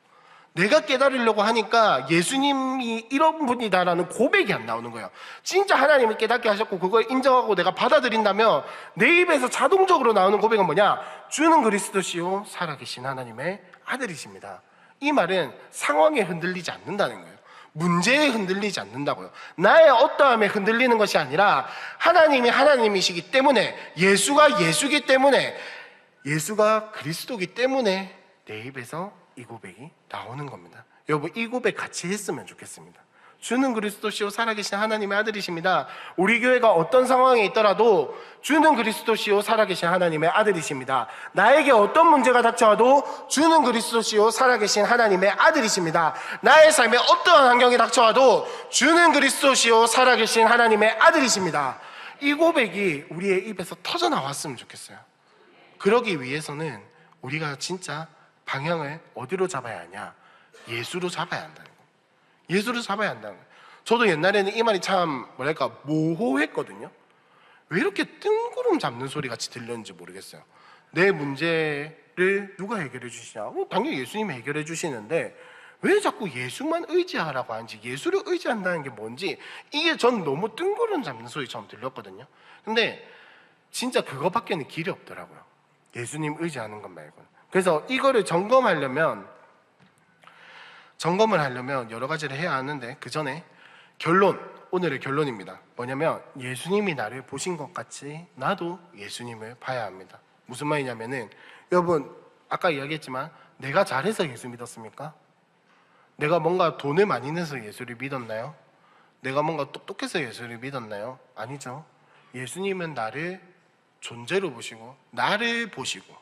Speaker 1: 내가 깨달으려고 하니까 예수님이 이런 분이다라는 고백이 안 나오는 거예요. 진짜 하나님이 깨닫게 하셨고 그걸 인정하고 내가 받아들인다면 내 입에서 자동적으로 나오는 고백은 뭐냐? 주는 그리스도시요 살아계신 하나님의 아들이십니다. 이 말은 상황에 흔들리지 않는다는 거예요. 문제에 흔들리지 않는다고요. 나의 어떠함에 흔들리는 것이 아니라 하나님이 하나님이시기 때문에, 예수가 예수기 때문에, 예수가 그리스도기 때문에 내 입에서 이 고백이 나오는 겁니다. 여러분 이 고백 같이 했으면 좋겠습니다. 주는 그리스도시요 살아계신 하나님의 아들이십니다. 우리 교회가 어떤 상황에 있더라도 주는 그리스도시요 살아계신 하나님의 아들이십니다. 나에게 어떤 문제가 닥쳐와도 주는 그리스도시요 살아계신 하나님의 아들이십니다. 나의 삶에 어떠한 환경이 닥쳐와도 주는 그리스도시요 살아계신 하나님의 아들이십니다. 이 고백이 우리의 입에서 터져 나왔으면 좋겠어요. 그러기 위해서는 우리가 진짜 방향을 어디로 잡아야 하냐? 예수로 잡아야 한다는 거예요. 예수를 잡아야 한다는 거예요. 저도 옛날에는 이 말이 참 모호했거든요. 왜 이렇게 뜬구름 잡는 소리 같이 들렸는지 모르겠어요. 내 문제를 누가 해결해 주시냐? 당연히 예수님이 해결해 주시는데 왜 자꾸 예수만 의지하라고 하는지, 예수를 의지한다는 게 뭔지 이게 전 너무 뜬구름 잡는 소리처럼 들렸거든요. 근데 진짜 그거밖에는 길이 없더라고요. 예수님 의지하는 것 말고는. 그래서 이거를 점검을 하려면 여러 가지를 해야 하는데, 그 전에 오늘의 결론입니다. 뭐냐면 예수님이 나를 보신 것 같이 나도 예수님을 봐야 합니다. 무슨 말이냐면은, 여러분 아까 이야기했지만 내가 잘해서 예수 믿었습니까? 내가 뭔가 돈을 많이 내서 예수를 믿었나요? 내가 뭔가 똑똑해서 예수를 믿었나요? 아니죠. 예수님은 나를 존재로 보시고, 나를 보시고,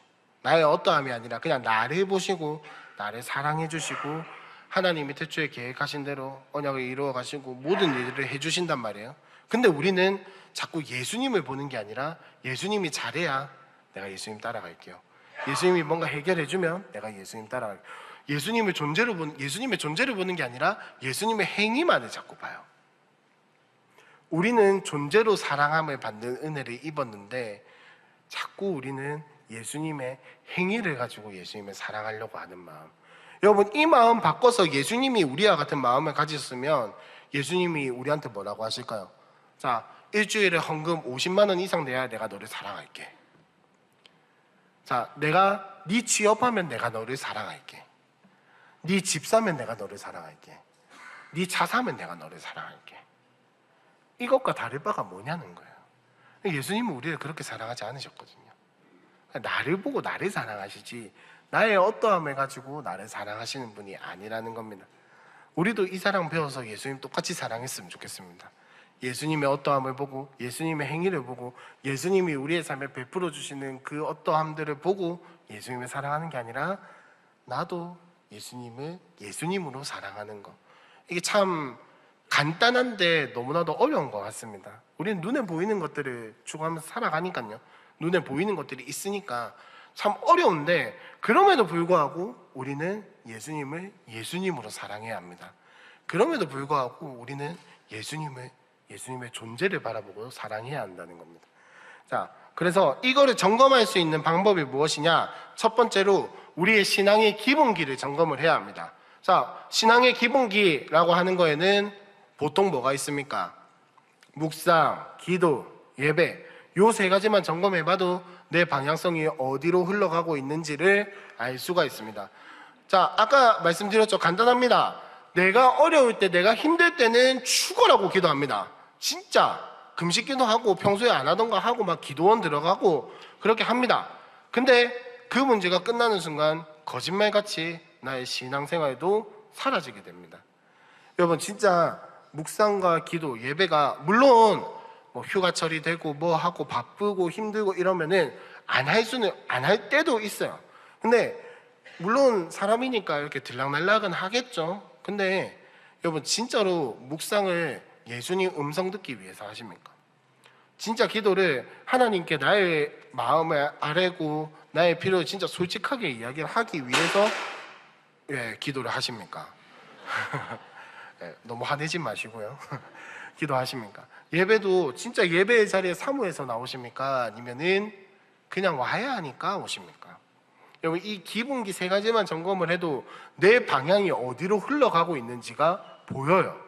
Speaker 1: 나의 어떠함이 아니라 그냥 나를 보시고 나를 사랑해 주시고, 하나님이 태초에 계획하신 대로 언약을 이루어 가시고 모든 일들을 해주신단 말이에요. 근데 우리는 자꾸 예수님을 보는 게 아니라 예수님이 잘해야 내가 예수님 따라갈게요. 예수님이 뭔가 해결해주면 내가 예수님 따라갈게요. 예수님의 존재로 보는 게 아니라 예수님의 행위만을 자꾸 봐요. 우리는 존재로 사랑함을 받는 은혜를 입었는데 자꾸 우리는 예수님의 행위를 가지고 예수님을 사랑하려고 하는 마음. 여러분, 이 마음 바꿔서 예수님이 우리와 같은 마음을 가졌으면 예수님이 우리한테 뭐라고 하실까요? 자, 일주일에 헌금 50만 원 이상 내야 내가 너를 사랑할게. 자, 내가 네 취업하면 내가 너를 사랑할게. 네 집 사면 내가 너를 사랑할게. 네 차 사면 내가 너를 사랑할게. 이것과 다를 바가 뭐냐는 거예요. 예수님은 우리를 그렇게 사랑하지 않으셨거든요. 나를 보고 나를 사랑하시지 나의 어떠함을 가지고 나를 사랑하시는 분이 아니라는 겁니다. 우리도 이 사랑 배워서 예수님 똑같이 사랑했으면 좋겠습니다. 예수님의 어떠함을 보고, 예수님의 행위를 보고, 예수님이 우리의 삶에 베풀어 주시는 그 어떠함들을 보고 예수님을 사랑하는 게 아니라 나도 예수님을 예수님으로 사랑하는 것. 이게 참 간단한데 너무나도 어려운 것 같습니다. 우리는 눈에 보이는 것들을 추구하면서 살아가니까요. 눈에 보이는 것들이 있으니까 참 어려운데, 그럼에도 불구하고 우리는 예수님을 예수님으로 사랑해야 합니다. 그럼에도 불구하고 우리는 예수님의 존재를 바라보고 사랑해야 한다는 겁니다. 자, 그래서 이거를 점검할 수 있는 방법이 무엇이냐? 첫 번째로 우리의 신앙의 기본기를 점검을 해야 합니다. 자, 신앙의 기본기라고 하는 거에는 보통 뭐가 있습니까? 묵상, 기도, 예배, 요 세 가지만 점검해봐도 내 방향성이 어디로 흘러가고 있는지를 알 수가 있습니다. 자, 아까 말씀드렸죠. 간단합니다. 내가 어려울 때, 내가 힘들 때는 죽어라고 기도합니다. 진짜 금식 기도하고 평소에 안 하던 거 하고 막 기도원 들어가고 그렇게 합니다. 근데 그 문제가 끝나는 순간 거짓말같이 나의 신앙생활도 사라지게 됩니다. 여러분, 진짜 묵상과 기도, 예배가 물론 뭐 휴가철이 되고 뭐 하고 바쁘고 힘들고 이러면은 안 할 때도 있어요. 근데 물론 사람이니까 이렇게 들락날락은 하겠죠. 근데 여러분, 진짜로 묵상을 예수님 음성 듣기 위해서 하십니까? 진짜 기도를 하나님께 나의 마음을 아뢰고 나의 필요를 진짜 솔직하게 이야기를 하기 위해서 기도를 하십니까? 너무 화내지 마시고요. 기도하십니까? 예배도 진짜 예배의 자리에 사모해서 나오십니까? 아니면은 그냥 와야 하니까 오십니까? 여러분, 이 기본기 세 가지만 점검을 해도 내 방향이 어디로 흘러가고 있는지가 보여요.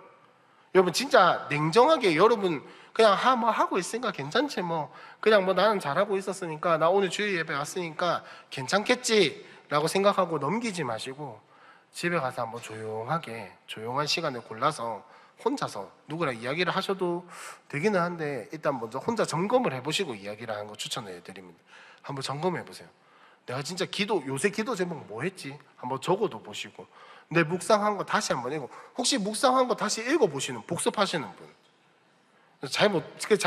Speaker 1: 여러분, 진짜 냉정하게 여러분 그냥 뭐 하고 있으니까 괜찮지, 뭐 그냥 뭐 나는 잘하고 있었으니까, 나 오늘 주일 예배 왔으니까 괜찮겠지 라고 생각하고 넘기지 마시고 집에 가서 한번 조용한 시간을 골라서 혼자서 누구랑 이야기를 하셔도 되기는 한데, 일단 먼저 혼자 점검을 해보시고 이야기를 하는 거 추천해 드립니다. 한번 점검해 보세요. 내가 진짜 요새 기도 제목 뭐 했지? 한번 적어도 보시고, 내 묵상한 거 다시 한번 읽고, 혹시 묵상한 거 다시 읽어보시는, 복습하시는 분 잘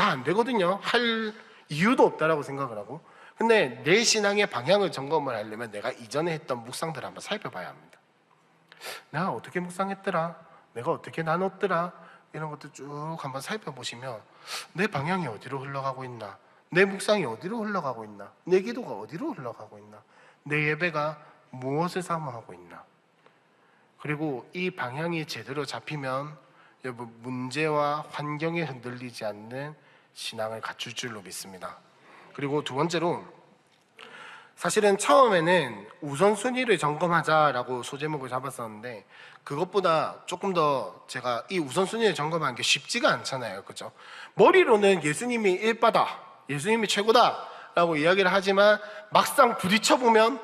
Speaker 1: 안 되거든요. 할 이유도 없다라고 생각을 하고. 근데 내 신앙의 방향을 점검을 하려면 내가 이전에 했던 묵상들을 한번 살펴봐야 합니다. 내가 어떻게 묵상했더라? 내가 어떻게 나눴더라? 이런 것들 쭉 한번 살펴보시면 내 방향이 어디로 흘러가고 있나? 내 묵상이 어디로 흘러가고 있나? 내 기도가 어디로 흘러가고 있나? 내 예배가 무엇을 사모하고 있나? 그리고 이 방향이 제대로 잡히면 여러분, 문제와 환경에 흔들리지 않는 신앙을 갖출 줄로 믿습니다. 그리고 두 번째로, 사실은 처음에는 우선순위를 점검하자라고 소제목을 잡았었는데 그것보다 조금 더 제가 이 우선순위를 점검하는 게 쉽지가 않잖아요. 그죠? 머리로는 예수님이 일바다, 예수님이 최고다 라고 이야기를 하지만 막상 부딪혀보면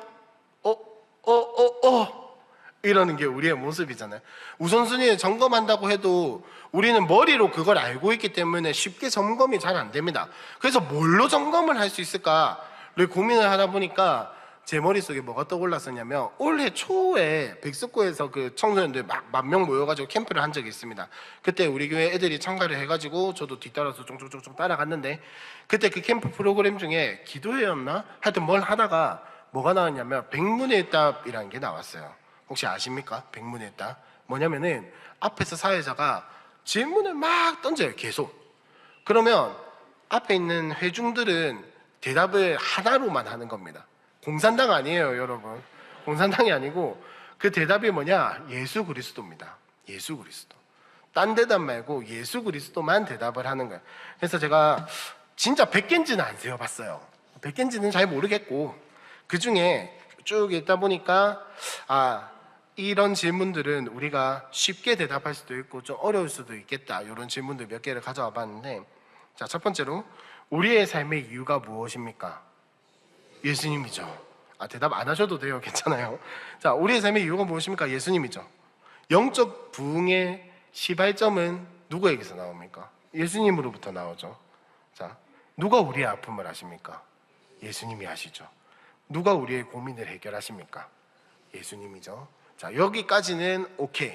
Speaker 1: 이러는 게 우리의 모습이잖아요. 우선순위를 점검한다고 해도 우리는 머리로 그걸 알고 있기 때문에 쉽게 점검이 잘 안 됩니다. 그래서 뭘로 점검을 할 수 있을까를 고민을 하다 보니까 제 머릿속에 뭐가 떠올랐었냐면, 올해 초에 백석구에서 그 청소년들 막 10,000명 모여가지고 캠프를 한 적이 있습니다. 그때 우리 교회 애들이 참가를 해가지고 저도 뒤따라서 쫑쫑쫑쫑 따라갔는데, 그때 그 캠프 프로그램 중에 기도회였나? 하여튼 뭘 하다가 뭐가 나왔냐면 백문일답이라는 게 나왔어요. 혹시 아십니까? 백문일답 뭐냐면은 앞에서 사회자가 질문을 막 던져요. 계속. 그러면 앞에 있는 회중들은 대답을 하나로만 하는 겁니다. 공산당 아니에요, 여러분. 공산당이 아니고 그 대답이 뭐냐? 예수 그리스도입니다. 예수 그리스도. 딴 대답 말고 예수 그리스도만 대답을 하는 거예요. 그래서 제가 진짜 100개인지는 안 세어봤어요. 100개인지는 잘 모르겠고 그 중에 쭉 읽다 보니까 이런 질문들은 우리가 쉽게 대답할 수도 있고 좀 어려울 수도 있겠다, 이런 질문들 몇 개를 가져와 봤는데, 자, 첫 번째로, 우리의 삶의 이유가 무엇입니까? 예수님이죠. 대답 안 하셔도 돼요. 괜찮아요. 자, 우리의 삶의 이유가 무엇입니까? 예수님이죠. 영적 부흥의 시발점은 누구에게서 나옵니까? 예수님으로부터 나오죠. 자, 누가 우리의 아픔을 아십니까? 예수님이 아시죠. 누가 우리의 고민을 해결하십니까? 예수님이죠. 자, 여기까지는 오케이.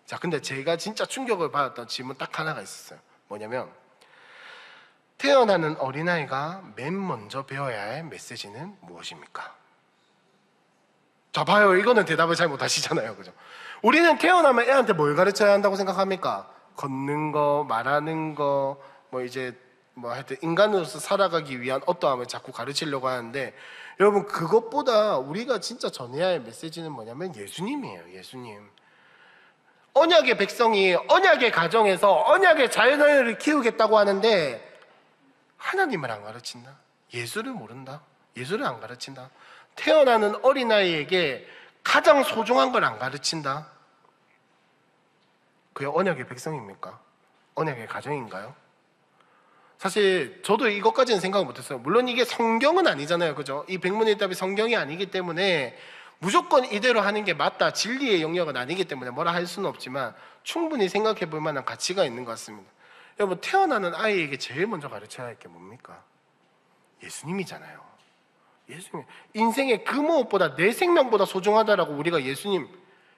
Speaker 1: 자, 근데 제가 진짜 충격을 받았던 질문 딱 하나가 있었어요. 뭐냐면, 태어나는 어린아이가 맨 먼저 배워야 할 메시지는 무엇입니까? 자, 봐요. 이거는 대답을 잘 못하시잖아요. 그죠? 우리는 태어나면 애한테 뭘 가르쳐야 한다고 생각합니까? 걷는 거, 말하는 거, 하여튼 인간으로서 살아가기 위한 어떠함을 자꾸 가르치려고 하는데, 여러분, 그것보다 우리가 진짜 전해야 할 메시지는 뭐냐면 예수님이에요. 예수님. 언약의 백성이 언약의 가정에서 언약의 자녀를 키우겠다고 하는데 하나님을 안 가르친다. 예수를 모른다. 예수를 안 가르친다. 태어나는 어린아이에게 가장 소중한 걸 안 가르친다. 그게 언약의 백성입니까? 언약의 가정인가요? 사실 저도 이것까지는 생각을 못했어요. 물론 이게 성경은 아니잖아요. 그죠? 이 백문일답이 성경이 아니기 때문에 무조건 이대로 하는 게 맞다, 진리의 영역은 아니기 때문에 뭐라 할 수는 없지만 충분히 생각해 볼 만한 가치가 있는 것 같습니다. 여러분, 태어나는 아이에게 제일 먼저 가르쳐야 할 게 뭡니까? 예수님이잖아요. 예수님. 인생의 그 무엇보다, 내 생명보다 소중하다라고 우리가 예수님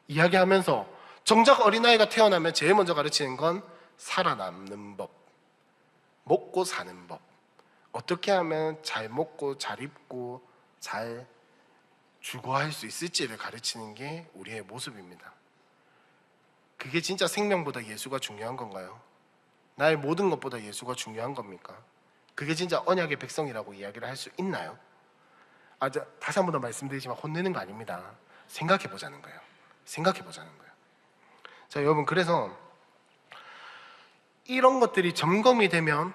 Speaker 1: 이야기하면서 정작 어린아이가 태어나면 제일 먼저 가르치는 건 살아남는 법, 먹고 사는 법, 어떻게 하면 잘 먹고 잘 입고 잘 주거할 수 있을지를 가르치는 게 우리의 모습입니다. 그게 진짜 생명보다 예수가 중요한 건가요? 나의 모든 것보다 예수가 중요한 겁니까? 그게 진짜 언약의 백성이라고 이야기를 할 수 있나요? 다시 한 번 더 말씀드리지만 혼내는 거 아닙니다. 생각해 보자는 거예요. 생각해 보자는 거예요. 자, 여러분, 그래서 이런 것들이 점검이 되면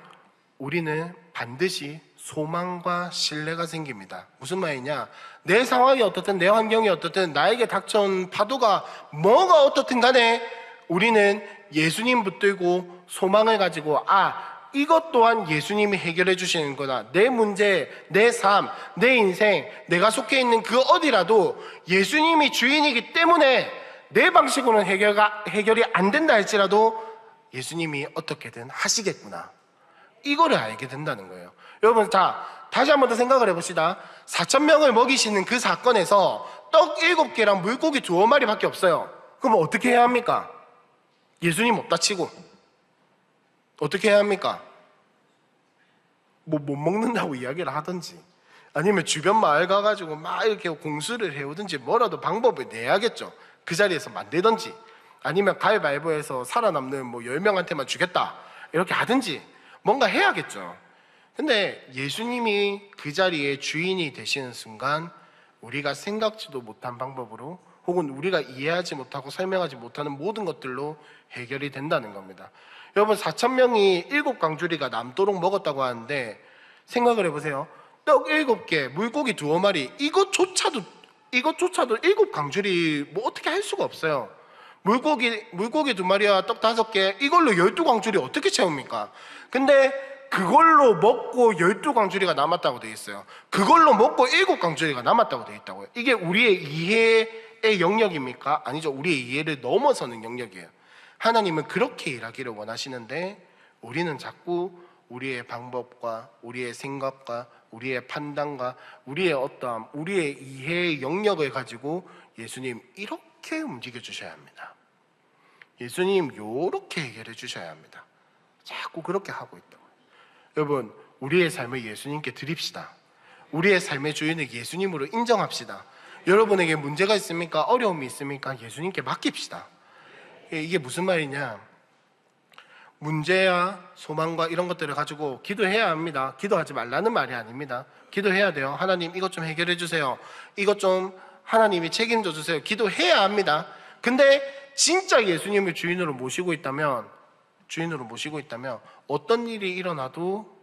Speaker 1: 우리는 반드시 소망과 신뢰가 생깁니다. 무슨 말이냐? 내 상황이 어떻든 내 환경이 어떻든 나에게 닥쳐온 파도가 뭐가 어떻든 간에 우리는 예수님 붙들고 소망을 가지고 이것 또한 예수님이 해결해 주시는 거다. 내 문제, 내 삶, 내 인생, 내가 속해 있는 그 어디라도 예수님이 주인이기 때문에 내 방식으로는 해결이 안 된다 할지라도 예수님이 어떻게든 하시겠구나. 이거를 알게 된다는 거예요. 여러분, 다시 한 번 더 생각을 해봅시다. 4,000명을 먹이시는 그 사건에서 떡 7개랑 물고기 2마리밖에 없어요. 그럼 어떻게 해야 합니까? 예수님 없다 치고 어떻게 해야 합니까? 못 먹는다고 이야기를 하든지, 아니면 주변 마을 가가지고 막 이렇게 공수를 해오든지 뭐라도 방법을 내야겠죠. 그 자리에서 만들든지, 아니면 가위바위보해서 살아남는 10명한테만 주겠다 이렇게 하든지 뭔가 해야겠죠. 근데 예수님이 그 자리에 주인이 되시는 순간 우리가 생각지도 못한 방법으로, 혹은 우리가 이해하지 못하고 설명하지 못하는 모든 것들로 해결이 된다는 겁니다. 여러분 4,000명이 7강주리가 남도록 먹었다고 하는데 생각을 해보세요. 떡 7개, 물고기 2마리, 이것조차도 7강주리 뭐 어떻게 할 수가 없어요. 물고기 2마리와 떡 5개, 이걸로 12강주리 어떻게 채웁니까? 근데 그걸로 먹고 12강주리가 남았다고 되어 있어요. 그걸로 먹고 7강주리가 남았다고 되어 있다고요. 이게 우리의 이해의 영역입니까? 아니죠. 우리의 이해를 넘어서는 영역이에요. 하나님은 그렇게 일하기를 원하시는데 우리는 자꾸 우리의 방법과 우리의 생각과 우리의 판단과 우리의 어떠함, 우리의 이해의 영역을 가지고 예수님 이렇게 움직여 주셔야 합니다. 예수님 요렇게 해결해 주셔야 합니다. 자꾸 그렇게 하고 있다고요. 여러분, 우리의 삶을 예수님께 드립시다. 우리의 삶의 주인을 예수님으로 인정합시다. 여러분에게 문제가 있습니까? 어려움이 있습니까? 예수님께 맡깁시다. 이게 무슨 말이냐? 문제야 소망과 이런 것들을 가지고 기도해야 합니다. 기도하지 말라는 말이 아닙니다. 기도해야 돼요. 하나님 이것 좀 해결해 주세요. 이것 좀 하나님이 책임져 주세요. 기도해야 합니다. 근데 진짜 예수님을 주인으로 모시고 있다면 어떤 일이 일어나도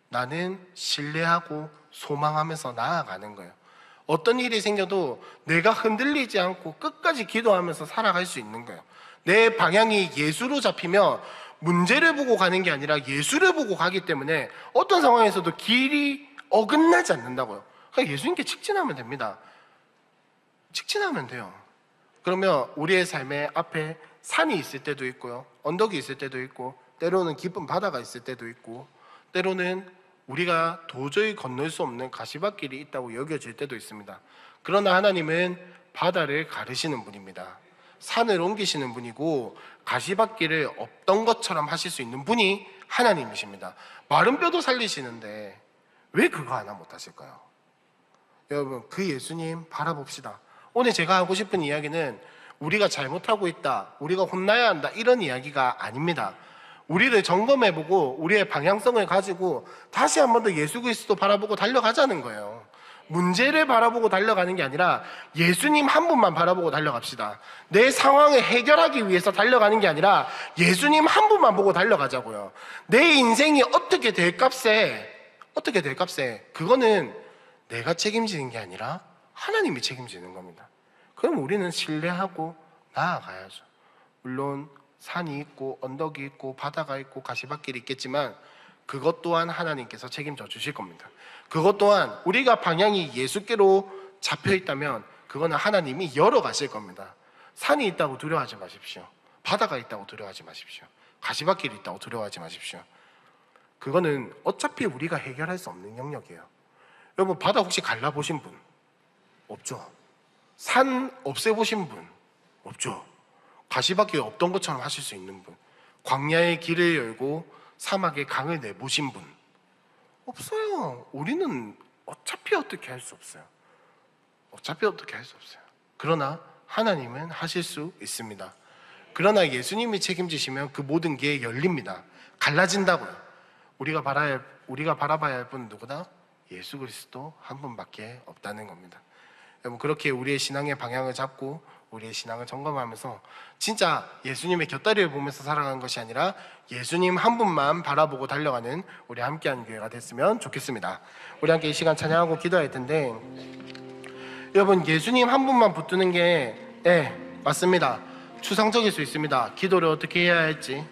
Speaker 1: 나는 신뢰하고 소망하면서 나아가는 거예요. 어떤 일이 생겨도 내가 흔들리지 않고 끝까지 기도하면서 살아갈 수 있는 거예요. 내 방향이 예수로 잡히면 문제를 보고 가는 게 아니라 예수를 보고 가기 때문에 어떤 상황에서도 길이 어긋나지 않는다고요. 그러니까 예수님께 직진하면 됩니다. 직진하면 돼요. 그러면 우리의 삶의 앞에 산이 있을 때도 있고요, 언덕이 있을 때도 있고, 때로는 깊은 바다가 있을 때도 있고, 때로는 우리가 도저히 건널 수 없는 가시밭길이 있다고 여겨질 때도 있습니다. 그러나 하나님은 바다를 가르시는 분입니다. 산을 옮기시는 분이고 가시밭길을 없던 것처럼 하실 수 있는 분이 하나님이십니다. 마른 뼈도 살리시는데 왜 그거 하나 못하실까요? 여러분, 그 예수님 바라봅시다. 오늘 제가 하고 싶은 이야기는 우리가 잘못하고 있다, 우리가 혼나야 한다, 이런 이야기가 아닙니다. 우리를 점검해보고 우리의 방향성을 가지고 다시 한 번 더 예수 그리스도 바라보고 달려가자는 거예요. 문제를 바라보고 달려가는 게 아니라 예수님 한 분만 바라보고 달려갑시다. 내 상황을 해결하기 위해서 달려가는 게 아니라 예수님 한 분만 보고 달려가자고요. 내 인생이 어떻게 될 값에 그거는 내가 책임지는 게 아니라 하나님이 책임지는 겁니다. 그럼 우리는 신뢰하고 나아가야죠. 물론 산이 있고 언덕이 있고 바다가 있고 가시밭길이 있겠지만 그것 또한 하나님께서 책임져 주실 겁니다. 그것 또한 우리가 방향이 예수께로 잡혀 있다면 그거는 하나님이 열어가실 겁니다. 산이 있다고 두려워하지 마십시오. 바다가 있다고 두려워하지 마십시오. 가시밭길이 있다고 두려워하지 마십시오. 그거는 어차피 우리가 해결할 수 없는 영역이에요. 여러분, 바다 혹시 갈라보신 분? 없죠. 산 없애보신 분? 없죠. 가시밭길 없던 것처럼 하실 수 있는 분, 광야의 길을 열고 사막의 강을 내보신 분? 없어요. 우리는 어차피 어떻게 할 수 없어요. 그러나 하나님은 하실 수 있습니다. 그러나 예수님이 책임지시면 그 모든 게 열립니다. 갈라진다고요. 우리가 바라봐야 할 분은 누구다? 예수 그리스도 한 분밖에 없다는 겁니다. 여러분, 그렇게 우리의 신앙의 방향을 잡고 우리의 신앙을 점검하면서 진짜 예수님의 곁다리를 보면서 살아가는 것이 아니라 예수님 한 분만 바라보고 달려가는 우리 함께하는 교회가 됐으면 좋겠습니다. 우리 함께 이 시간 찬양하고 기도할 텐데, 여러분, 예수님 한 분만 붙드는 게 맞습니다. 추상적일 수 있습니다. 기도를 어떻게 해야 할지,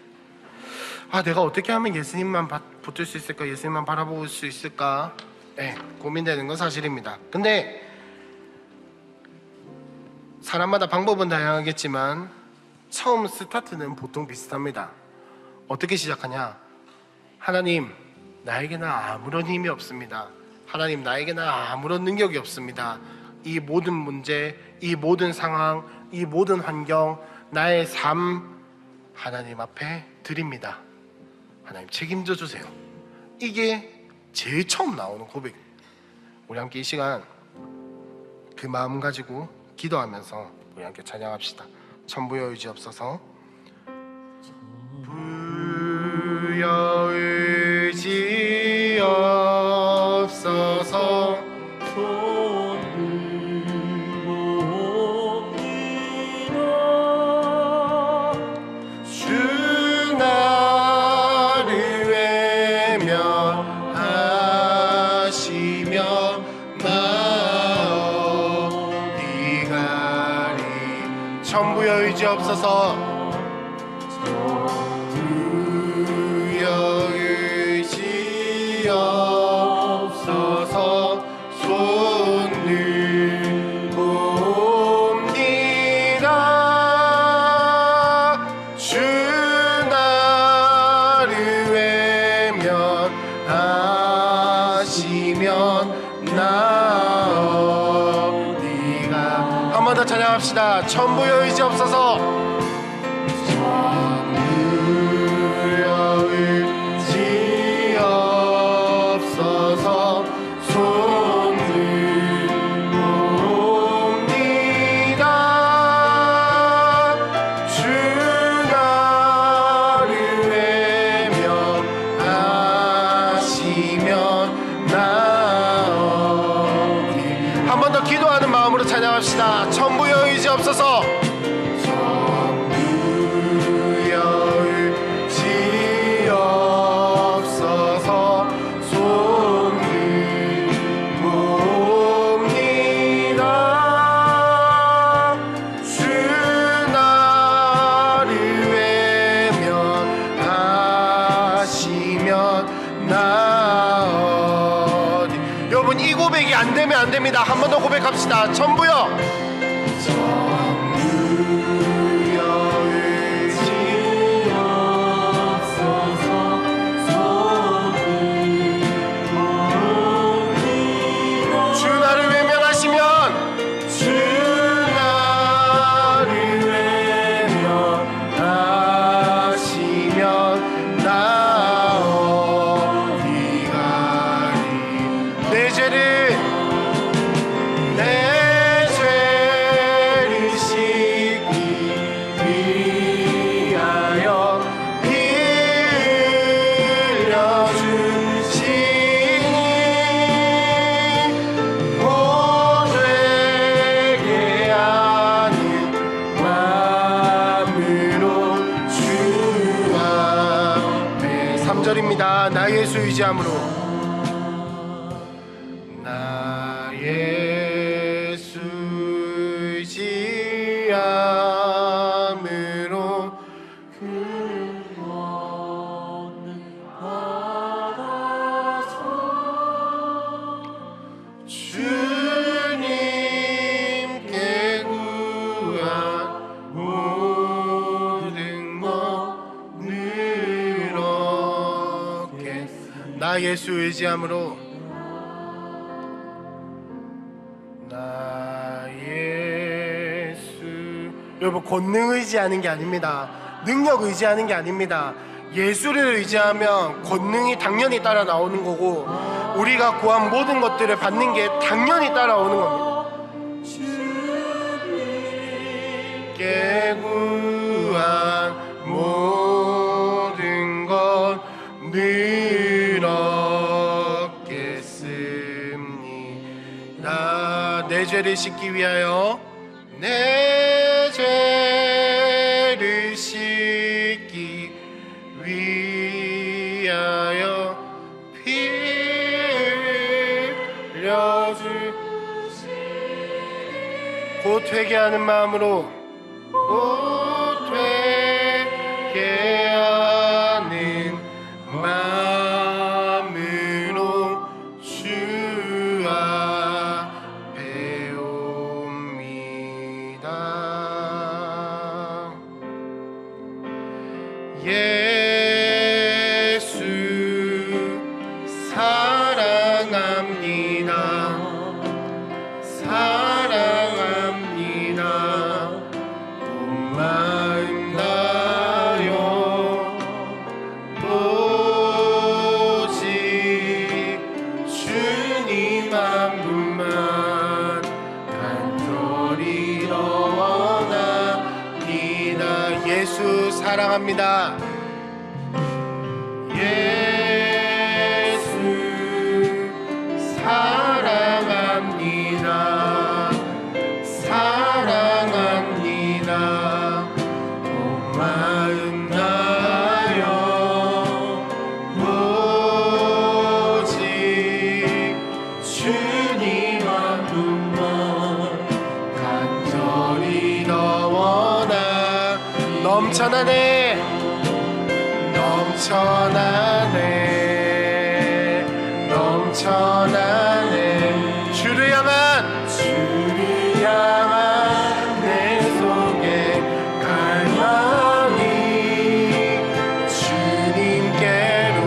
Speaker 1: 내가 어떻게 하면 예수님만 붙들 수 있을까, 예수님만 바라볼 수 있을까, 고민되는 건 사실입니다. 근데 사람마다 방법은 다양하겠지만 처음 스타트는 보통 비슷합니다. 어떻게 시작하냐? 하나님, 나에게는 아무런 힘이 없습니다. 하나님, 나에게는 아무런 능력이 없습니다. 이 모든 문제, 이 모든 상황, 이 모든 환경, 나의 삶 하나님 앞에 드립니다. 하나님 책임져 주세요. 이게 제일 처음 나오는 고백. 우리 함께 이 시간 그 마음 가지고 기도하면서 우리 함께 찬양합시다. 천부여 의지없어서. 부여 의지없어서 주 의지옵소서. 주여 의지옵소서. 손을 봅니다. 주 나를 외면하시면 나어디가. 한 번 더 찬양합시다. 천부여 의지옵소서. 천부여 의지옵소서. 손을 봅니다. 주 나를 외면하시면 나어디. 한 번 더 기도하는 마음으로 찬양합시다. 천부여 의지옵소서. 천부여 의지옵소서. 손을 봅니다. 주 나를 외면하시면 나어디. 여러분, 이 고백이 안 되면 안 됩니다. 한 번 더 고백합시다. 천부여 주 나를 외면하시면 나어디 가리. 내 죄를 씻기 위하여 피 흘려주시니 못되게 하는 마음으로 주 앞에. 3절입니다. 나 예수 의지함으로. 나 예수 의지함으로 그 권능 받아서 주님께 구한 모든 것 누렸겠습니다. 나 예수 의지함으로. 나 예수. 여러분, 권능 의지하는 게 아닙니다. 능력 의지하는 게 아닙니다. 예수를 의지하면 권능이 당연히 따라 나오는 거고, 우리가 구한 모든 것들을 받는 게 당연히 따라오는 겁니다. 주님께 구한 모든 것 누렸겠습니다. 내 죄를 씻기 위하여, 내 죄를 씻기 위하여 피 흘려주시니 곧 회개하는 마음으로, 곧 회개하는 마음으로 주 앞에 옵니다. 예수 사랑합니다. 사랑합니다. 온 마음 다여 오직 주님 한 분만 간절히 더 원합니다. 예수 사랑합니다. 예수 사랑합니다. 사랑합니다. 온 마음 다여 오직 주님 한 분만 간절히 더 원합니다. 넘쳐나네 넘쳐나네 넘쳐나네 주를 향한 내 속에 갈망이 주님께로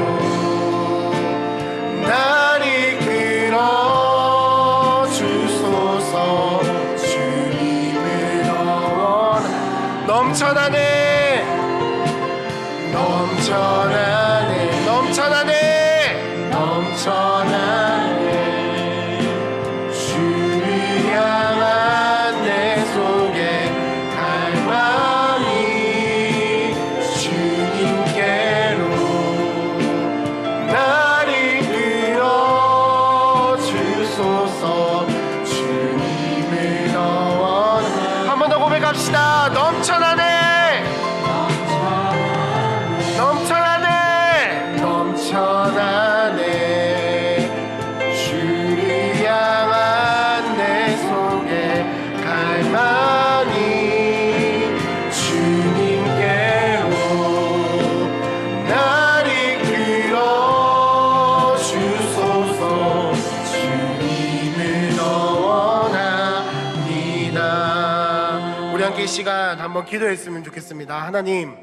Speaker 1: 날 이끌어 주소서 주님을 원하 넘쳐나네 넘쳐나네 넘쳐나네 넘쳐나네 주를 향한 내 속에 갈망이 주님께로 날 이끌어 주소서 주님을 원하 한 번 더 고백합시다 넘쳐나네 넘쳐나네 넘쳐나네 주를 향한 내 속에 갈망이 주님께로 날 이끌어 주소서 주님을 원합니다. 우리 함께 이 시간 한번 기도했으면 좋겠습니다. 하나님,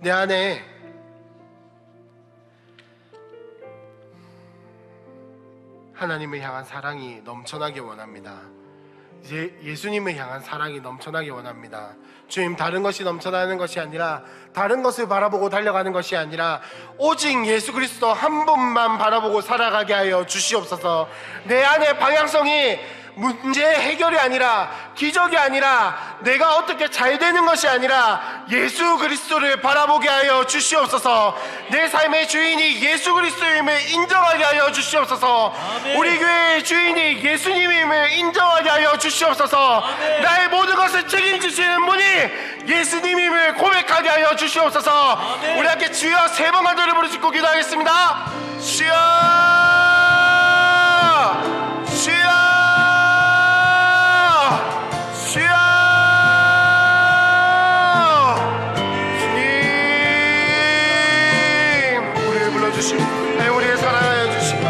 Speaker 1: 내 안에 하나님을 향한 사랑이 넘쳐나게 원합니다. 이제 예수님을 향한 사랑이 넘쳐나게 원합니다. 주님, 다른 것이 넘쳐나는 것이 아니라, 다른 것을 바라보고 달려가는 것이 아니라 오직 예수 그리스도 한 분만 바라보고 살아가게 하여 주시옵소서. 내 안에 방향성이 문제 해결이 아니라, 기적이 아니라, 내가 어떻게 잘 되는 것이 아니라 예수 그리스도를 바라보게 하여 주시옵소서. 내 삶의 주인이 예수 그리스도임을 인정하게 하여 주시옵소서. 아멘. 우리 교회의 주인이 예수님임을 인정하게 하여 주시옵소서. 아멘. 나의 모든 것을 책임지시는 분이 예수님임을 고백하게 하여 주시옵소서. 아멘. 우리 함께 주여 3번 간절히 부르짖고 기도하겠습니다. 주여 주여 우리의 사랑하여 주시고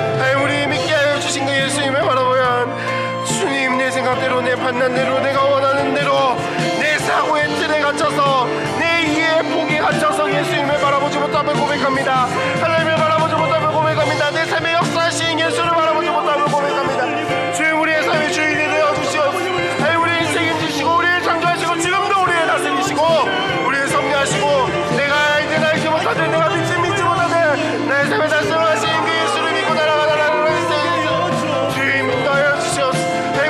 Speaker 1: 우리 믿게 하여 주신 그 예수님을 바라보면 주님, 내 생각대로 내 판단대로 내가 원하는 대로 내 사고의 틀에 갇혀서 내 이해의 폭에 갇혀서 예수님을 바라보지 못함을 고백합니다. 하나님을 바라보지 못함을 고백합니다. 내 삶에 역사하신 예수를 바라보지 못함을 고백합니다. 주님, 우리의 삶의 주인이 되어 주시옵소서. 우리의 책임지시고 우리를 창조하시고 지금도 우리를 다스리시고 우리를 섭리하시고 내가 알든 알지 못하든 내가 믿지 못하든 나의 삶에 달성하신 그 예수를 믿고 날아가라는 주님, 인도하여 주시옵소서.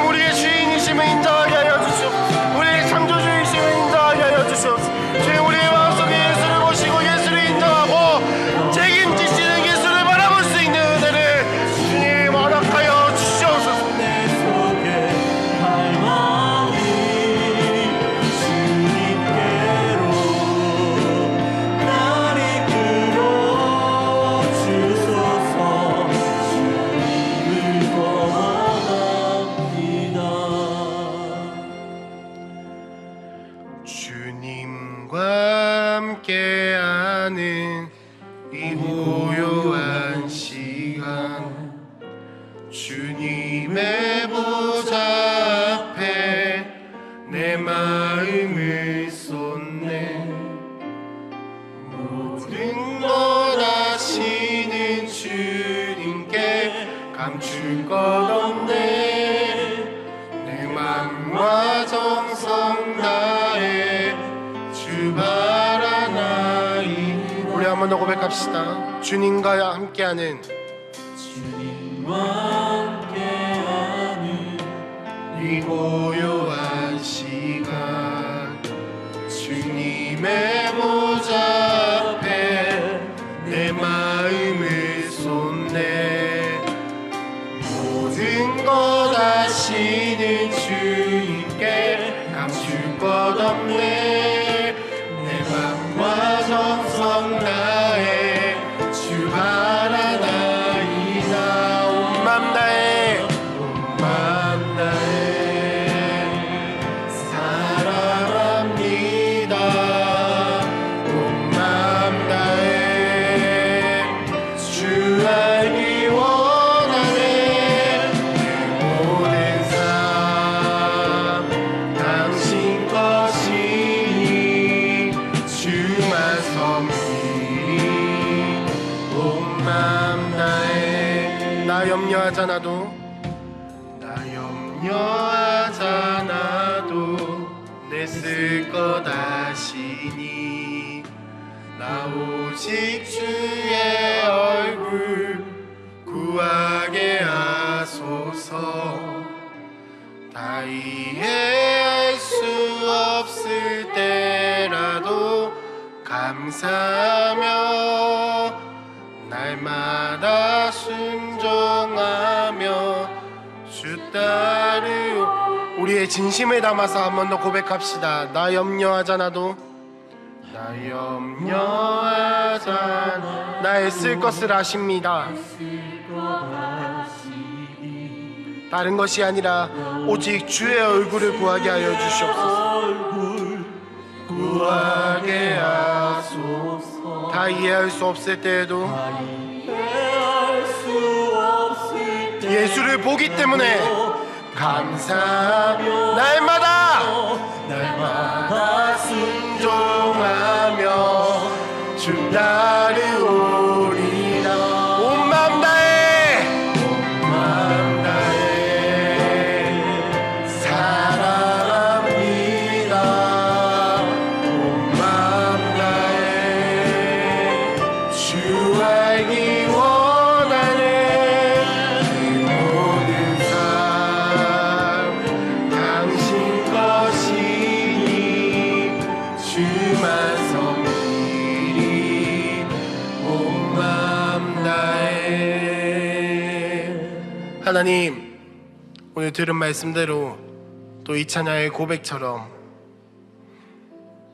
Speaker 1: 우리의 주인이심을 인정하게 하여 주시옵소서. 우리의 창조주이심을 인정하게 하여 주시옵소서. 주님, 우리의 마음속에 예수를 모시고 예수를 인정하고 책임지시는 예수를 바라볼 수 있는 은혜를 주님 허락하여 주시옵소서. 내 속에 갈망이 주님께로 날 이끌어 주소서 주님을 원합니다. 주님과 함께하는 이 고요한 시간, 주님의 보좌 앞에 내 마음을 쏟네. 모든 것 아시는 주님께 감출 것 없네. 내 맘과 정성 다해 주 바라나이. 우리 한 번 더 고백합시다. 주님과 함께하는 이 고요한 시간, 주님의 보좌 앞에 내 마음을 쏟네. 모든 것 아시는 주님께 감출 것 없네. 내 맘과 정성 다해 주 바라나이다. 온 맘 다해 온 맘 다해 사랑합니다. 나 염려하잖아도 내 쓸 것 아시니 나 오직 주의 얼굴 구하게 하소서. 다 이해할 수 없을 때라도 감사하며 날마다 순종하며 주 따르오. 우리의 진심을 담아서 한 번 더 고백합시다. 나 염려하잖아도 나 애쓸 것을 아십니다. 다른 것이 아니라 오직 주의 얼굴을 구하게 하여 주시옵소서. 구하게 하소서. 다 이해할 수 없을 때에도 예수를 보기 때문에 감사하며 날마다 순종하며 주 따르오리라. 온 마음 다해 사랑합니다. 온 마음 다해 주 알기 원하는 이 모든 삶 당신 것이니 주만 섬기리. 온 마음 다해. 하나님, 오늘 들은 말씀대로 또 이 찬양의 고백처럼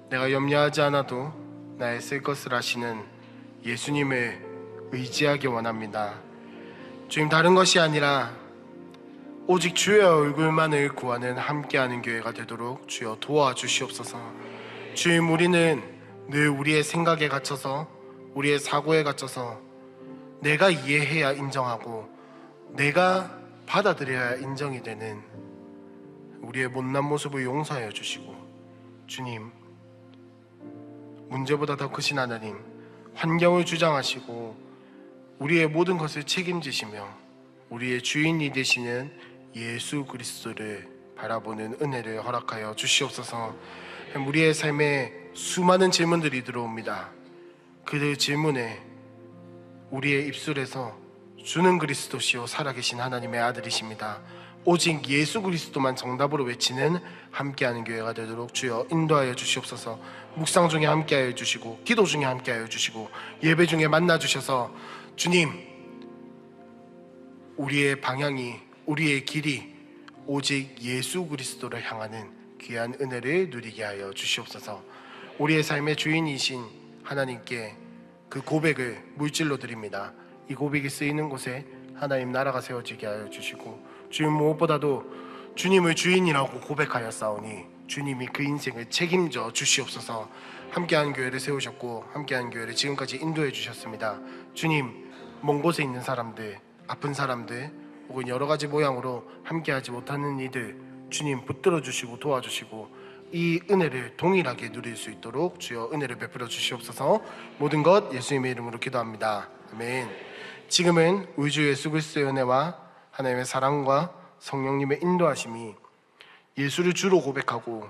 Speaker 1: 내가 염려하지 않아도 나의 쓸 것을 아시는 예수님을 의지하기 원합니다. 주님, 다른 것이 아니라 오직 주의 얼굴만을 구하는 함께하는 교회가 되도록 주여 도와주시옵소서. 주님, 우리는 늘 우리의 생각에 갇혀서 우리의 사고에 갇혀서 내가 이해해야 인정하고 내가 받아들여야 인정이 되는 우리의 못난 모습을 용서하여 주시고, 주님, 문제보다 더 크신 하나님, 환경을 주장하시고 우리의 모든 것을 책임지시며 우리의 주인이 되시는 예수 그리스도를 바라보는 은혜를 허락하여 주시옵소서. 우리의 삶에 수많은 질문들이 들어옵니다. 그 질문에 우리의 입술에서 주는 그리스도시요 살아계신 하나님의 아들이십니다, 오직 예수 그리스도만 정답으로 외치는 함께하는 교회가 되도록 주여 인도하여 주시옵소서. 묵상 중에 함께하여 주시고 기도 중에 함께하여 주시고 예배 중에 만나 주셔서 주님, 우리의 방향이, 우리의 길이 오직 예수 그리스도를 향하는 귀한 은혜를 누리게 하여 주시옵소서. 우리의 삶의 주인이신 하나님께 그 고백을 물질로 드립니다. 이 고백이 쓰이는 곳에 하나님 나라가 세워지게 하여 주시고, 주님, 무엇보다도 주님을 주인이라고 고백하여 싸우니 주님이 그 인생을 책임져 주시옵소서. 함께하는 교회를 세우셨고 함께하는 교회를 지금까지 인도해 주셨습니다. 주님, 먼 곳에 있는 사람들, 아픈 사람들, 혹은 여러 가지 모양으로 함께하지 못하는 이들 주님 붙들어 주시고 도와주시고 이 은혜를 동일하게 누릴 수 있도록 주여 은혜를 베풀어 주시옵소서. 모든 것 예수님의 이름으로 기도합니다. 아멘. 지금은 우리 주 예수 그리스도의 은혜와 하나님의 사랑과 성령님의 인도하심이 예수를 주로 고백하고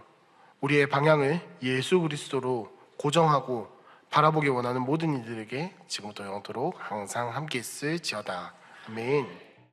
Speaker 1: 우리의 방향을 예수 그리스도로 고정하고 바라보기 원하는 모든 이들에게 지금부터 영원토록 항상 함께 있을지어다. 아멘.